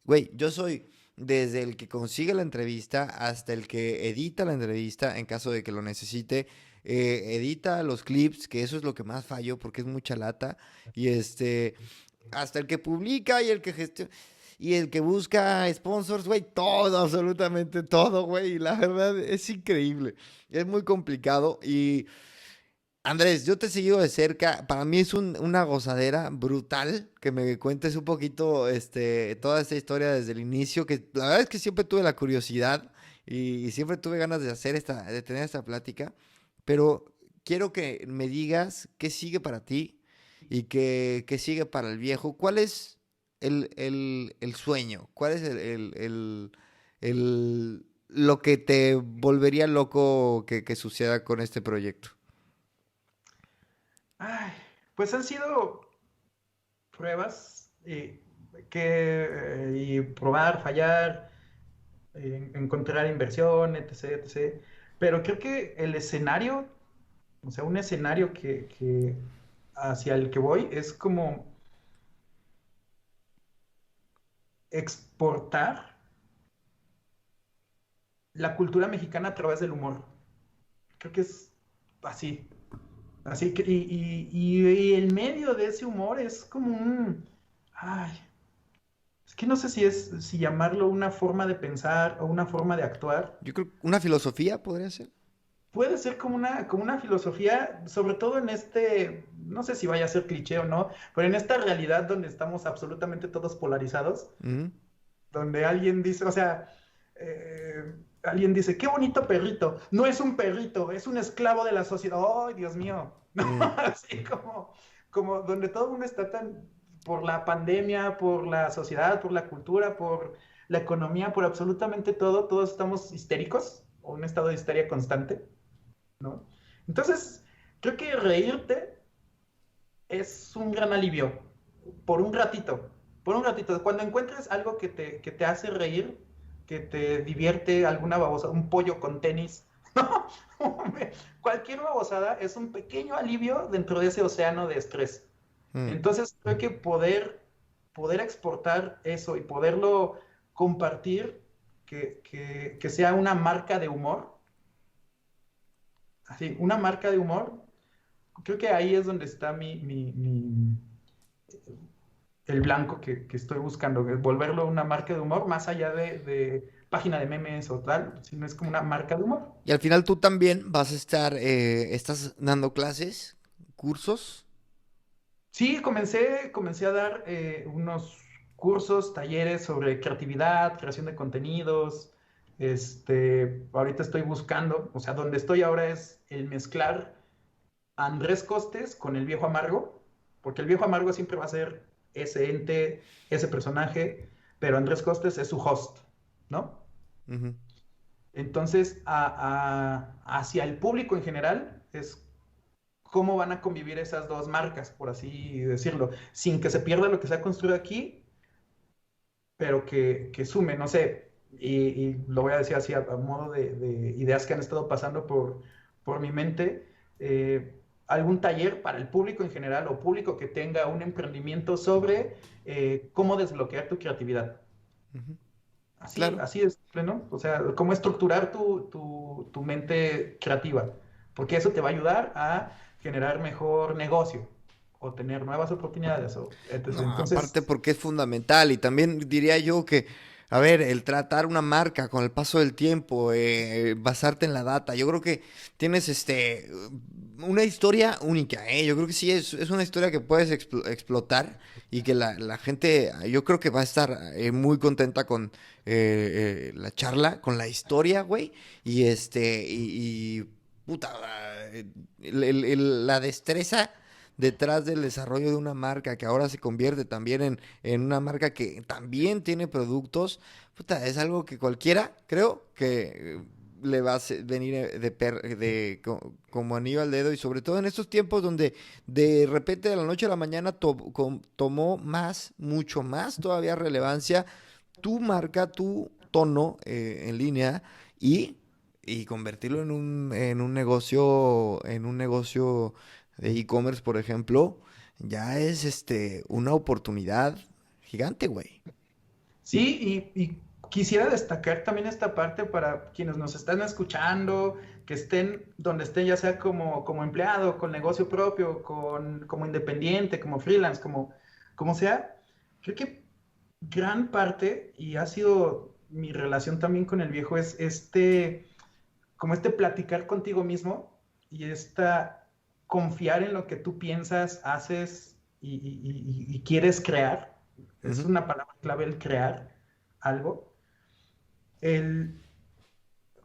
Güey, yo soy desde el que consigue la entrevista hasta el que edita la entrevista en caso de que lo necesite. Edita los clips, que eso es lo que más fallo porque es mucha lata. Y hasta el que publica y el que gestiona. Y el que busca sponsors, güey, todo, absolutamente todo, güey. Y la verdad es increíble. Es muy complicado. Y Andrés, yo te he seguido de cerca. Para mí es una gozadera brutal que me cuentes un poquito toda esta historia desde el inicio. Que la verdad es que siempre tuve la curiosidad y siempre tuve ganas de tener esta plática. Pero quiero que me digas qué sigue para ti y qué sigue para el viejo. ¿Cuál es el sueño? ¿Cuál es lo que te volvería loco que suceda con este proyecto? Ay, pues han sido pruebas y probar, fallar, encontrar inversión, etc, etc. Pero creo que el escenario, o sea, un escenario que hacia el que voy es como exportar la cultura mexicana a través del humor. Creo que es así. Así que, y el medio de ese humor es como un, ay, es que no sé si llamarlo una forma de pensar o una forma de actuar. Yo creo que una filosofía podría ser. Puede ser como una filosofía, sobre todo en no sé si vaya a ser cliché o no, pero en esta realidad donde estamos absolutamente todos polarizados, Ujú. donde alguien dice, o sea, alguien dice, qué bonito perrito. No es un perrito, es un esclavo de la sociedad. ¡Ay, Dios mío! ¿No? Mm. Así como donde todo el mundo está por la pandemia, por la sociedad, por la cultura, por la economía, por absolutamente todo, todos estamos histéricos o en un estado de histeria constante, ¿no? Entonces, creo que reírte es un gran alivio por un ratito, por un ratito. Cuando encuentres algo que te hace reír, que te divierte, alguna babosa, un pollo con tenis, cualquier babosada es un pequeño alivio dentro de ese océano de estrés. Mm. Entonces, creo que poder exportar eso y poderlo compartir, que sea una marca de humor, así, una marca de humor, creo que ahí es donde está el blanco que estoy buscando, volverlo una marca de humor, más allá de página de memes o tal, sino es como una marca de humor. Y al final tú también vas a estás dando clases, cursos. Sí, comencé a dar unos cursos, talleres sobre creatividad, creación de contenidos. Ahorita estoy buscando, o sea, donde estoy ahora es el mezclar a Andrés Costes con el viejo amargo, porque el viejo amargo siempre va a ser ese ente, ese personaje, pero Andrés Costes es su host, ¿no? Ujú. Entonces, hacia el público en general, es cómo van a convivir esas dos marcas, por así decirlo, sin que se pierda lo que se ha construido aquí, pero que sume, no sé, y lo voy a decir así a modo de ideas que han estado pasando por mi mente, algún taller para el público en general o público que tenga un emprendimiento sobre cómo desbloquear tu creatividad. Ujú. Así, Claro. así es, ¿no? O sea, cómo estructurar tu mente creativa, porque eso te va a ayudar a generar mejor negocio o tener nuevas oportunidades, o No, etc. aparte Entonces, porque es fundamental y también diría yo que, a ver, el tratar una marca con el paso del tiempo, basarte en la data, yo creo que tienes una historia única, ¿eh? Yo creo que sí, es una historia que puedes explotar y que la gente, yo creo que va a estar muy contenta con la charla, con la historia, güey, y puta, la destreza detrás del desarrollo de una marca que ahora se convierte también en una marca que también tiene productos, puta, es algo que cualquiera, creo, que le va a venir como anillo al dedo y sobre todo en estos tiempos donde de repente de la noche a la mañana tomó mucho más todavía relevancia tu marca, tu tono en línea y convertirlo en un negocio de e-commerce, por ejemplo, ya es una oportunidad gigante, güey. Sí, y quisiera destacar también esta parte para quienes nos están escuchando, que estén donde estén, ya sea como empleado, con negocio propio, como independiente, como freelance, como sea. Creo que gran parte, y ha sido mi relación también con el viejo, es como platicar contigo mismo y confiar en lo que tú piensas, haces y quieres crear. Es Ujú. una palabra clave el crear algo. El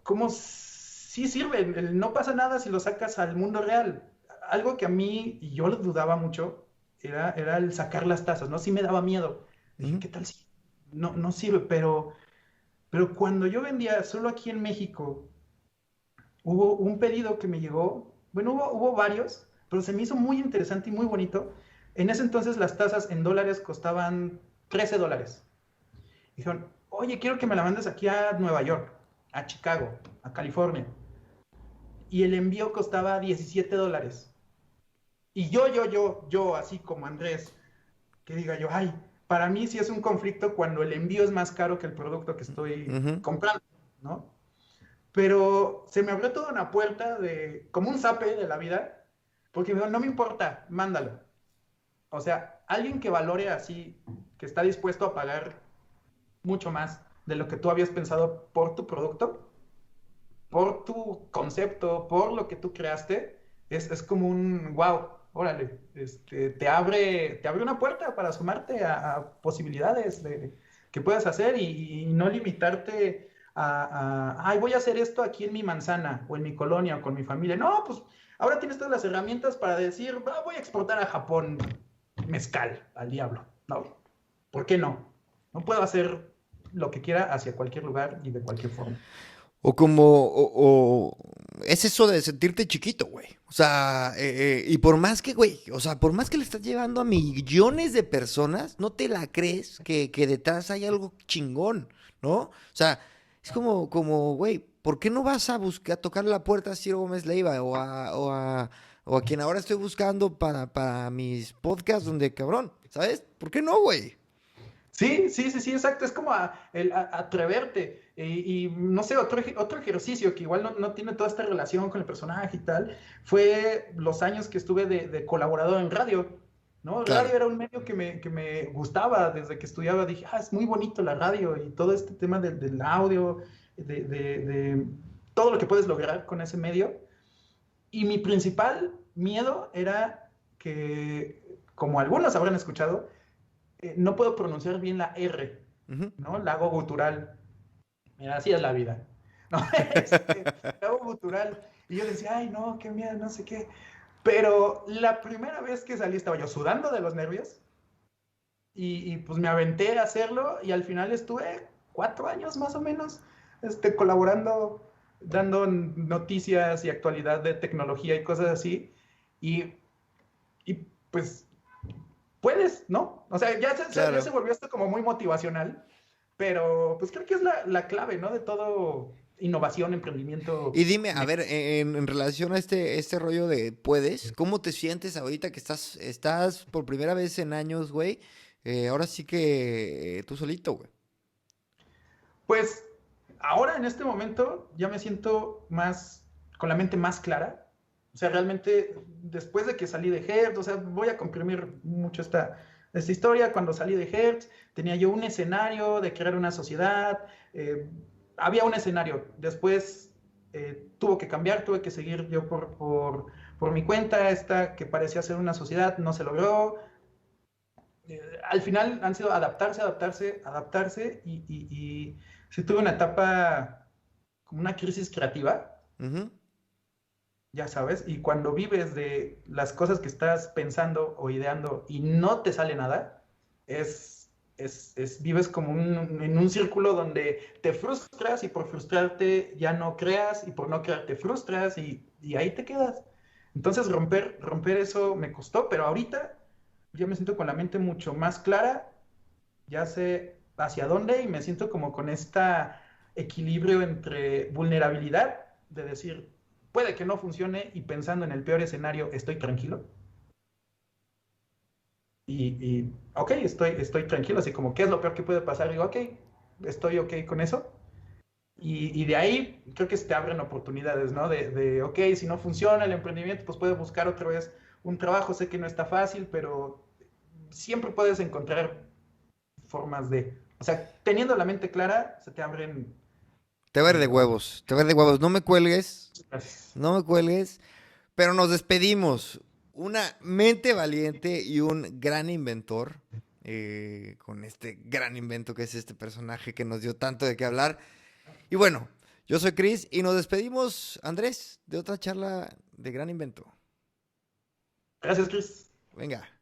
cómo sí sirve, no pasa nada si lo sacas al mundo real. Algo que a mí, y yo lo dudaba mucho, era el sacar las tazas, ¿no? Sí me daba miedo. Dije, Ujú. ¿qué tal si no sirve? Pero cuando yo vendía solo aquí en México, hubo un pedido que me llegó, bueno, hubo varios, pero se me hizo muy interesante y muy bonito. En ese entonces las tazas en dólares costaban $13. Dijeron, oye, quiero que me la mandes aquí a Nueva York, a Chicago, a California. Y el envío costaba $17. Y yo, así como Andrés, que diga yo, ay, para mí sí es un conflicto cuando el envío es más caro que el producto que estoy Ujú. comprando, ¿no? Pero se me abrió toda una puerta como un zape de la vida, porque me dijo, no me importa, mándalo. O sea, alguien que valore así, que está dispuesto a pagar mucho más de lo que tú habías pensado por tu producto, por tu concepto, por lo que tú creaste, es como un wow, órale, te abre una puerta para sumarte a posibilidades que puedas hacer y no limitarte ay, voy a hacer esto aquí en mi manzana o en mi colonia o con mi familia. No, pues ahora tienes todas las herramientas para decir, voy a exportar a Japón mezcal al diablo. No, ¿por qué no? No puedo hacer lo que quiera hacia cualquier lugar y de cualquier forma. O es eso de sentirte chiquito, güey. O sea, y por más que, güey, o sea, por más que le estás llevando a millones de personas, no te la crees que detrás hay algo chingón, ¿no? O sea, es güey, ¿por qué no vas a buscar, a tocar la puerta a Ciro Gómez Leiva o a quien ahora estoy buscando para mis podcasts donde, cabrón, ¿sabes? ¿Por qué no, güey? Sí, sí, sí, sí, exacto. Es como atreverte. Y no sé, otro ejercicio que igual no tiene toda esta relación con el personaje y tal, fue los años que estuve de colaborador en radio, ¿no? Claro. Radio era un medio que me gustaba desde que estudiaba. Dije, es muy bonito la radio y todo este tema del audio, de todo lo que puedes lograr con ese medio. Y mi principal miedo era que, como algunos habrán escuchado, no puedo pronunciar bien la R, Ujú. ¿no? La hago gutural. Mira, así es la vida. ¿No? La hago gutural. Y yo decía, ay, no, qué miedo, no sé qué. Pero la primera vez que salí estaba yo sudando de los nervios pues me aventé a hacerlo y al final estuve 4 años más o menos colaborando, dando noticias y actualidad de tecnología y cosas así. Y, y pues puedes, ¿no? O sea, ya se Claro. volvió esto como muy motivacional, pero pues creo que es la clave, ¿no? De todo innovación, Y emprendimiento. dime, a ver, en relación a este rollo de puedes, ¿cómo te sientes ahorita que estás por primera vez en años, güey? Ahora sí que tú solito, güey. Pues ahora en este momento ya me siento con la mente más clara. O sea, realmente después de que salí de Hertz, o sea, voy a comprimir mucho esta historia. Cuando salí de Hertz, tenía yo un escenario de crear una sociedad. Había un escenario. Después tuvo que cambiar, tuve que seguir yo por mi cuenta. Esta que parecía ser una sociedad no se logró. Al final han sido adaptarse, adaptarse, adaptarse y sí tuve una etapa como una crisis creativa. Ujú. ya sabes, y cuando vives de las cosas que estás pensando o ideando y no te sale nada, vives como en un círculo donde te frustras y por frustrarte ya no creas y por no crear te frustras y ahí te quedas. Entonces romper eso me costó, pero ahorita yo me siento con la mente mucho más clara, ya sé hacia dónde y me siento como con este equilibrio entre vulnerabilidad, de decir, puede que no funcione y pensando en el peor escenario estoy tranquilo. Ok, estoy tranquilo, así como, ¿qué es lo peor que puede pasar? Digo, ok, estoy ok con eso. Y de ahí creo que se te abren oportunidades, ¿no? Ok, si no funciona el emprendimiento, pues puedes buscar otra vez un trabajo. Sé que no está fácil, pero siempre puedes encontrar formas de... O sea, teniendo la mente clara, se te abren... Te va a ir de huevos, te va a ir de huevos. No me cuelgues, Gracias. no me cuelgues, pero nos despedimos. Una mente valiente y un gran inventor, con este gran invento que es este personaje que nos dio tanto de qué hablar. Y bueno, yo soy Chris y nos despedimos, Andrés, de otra charla de gran invento. Gracias, Chris. Venga.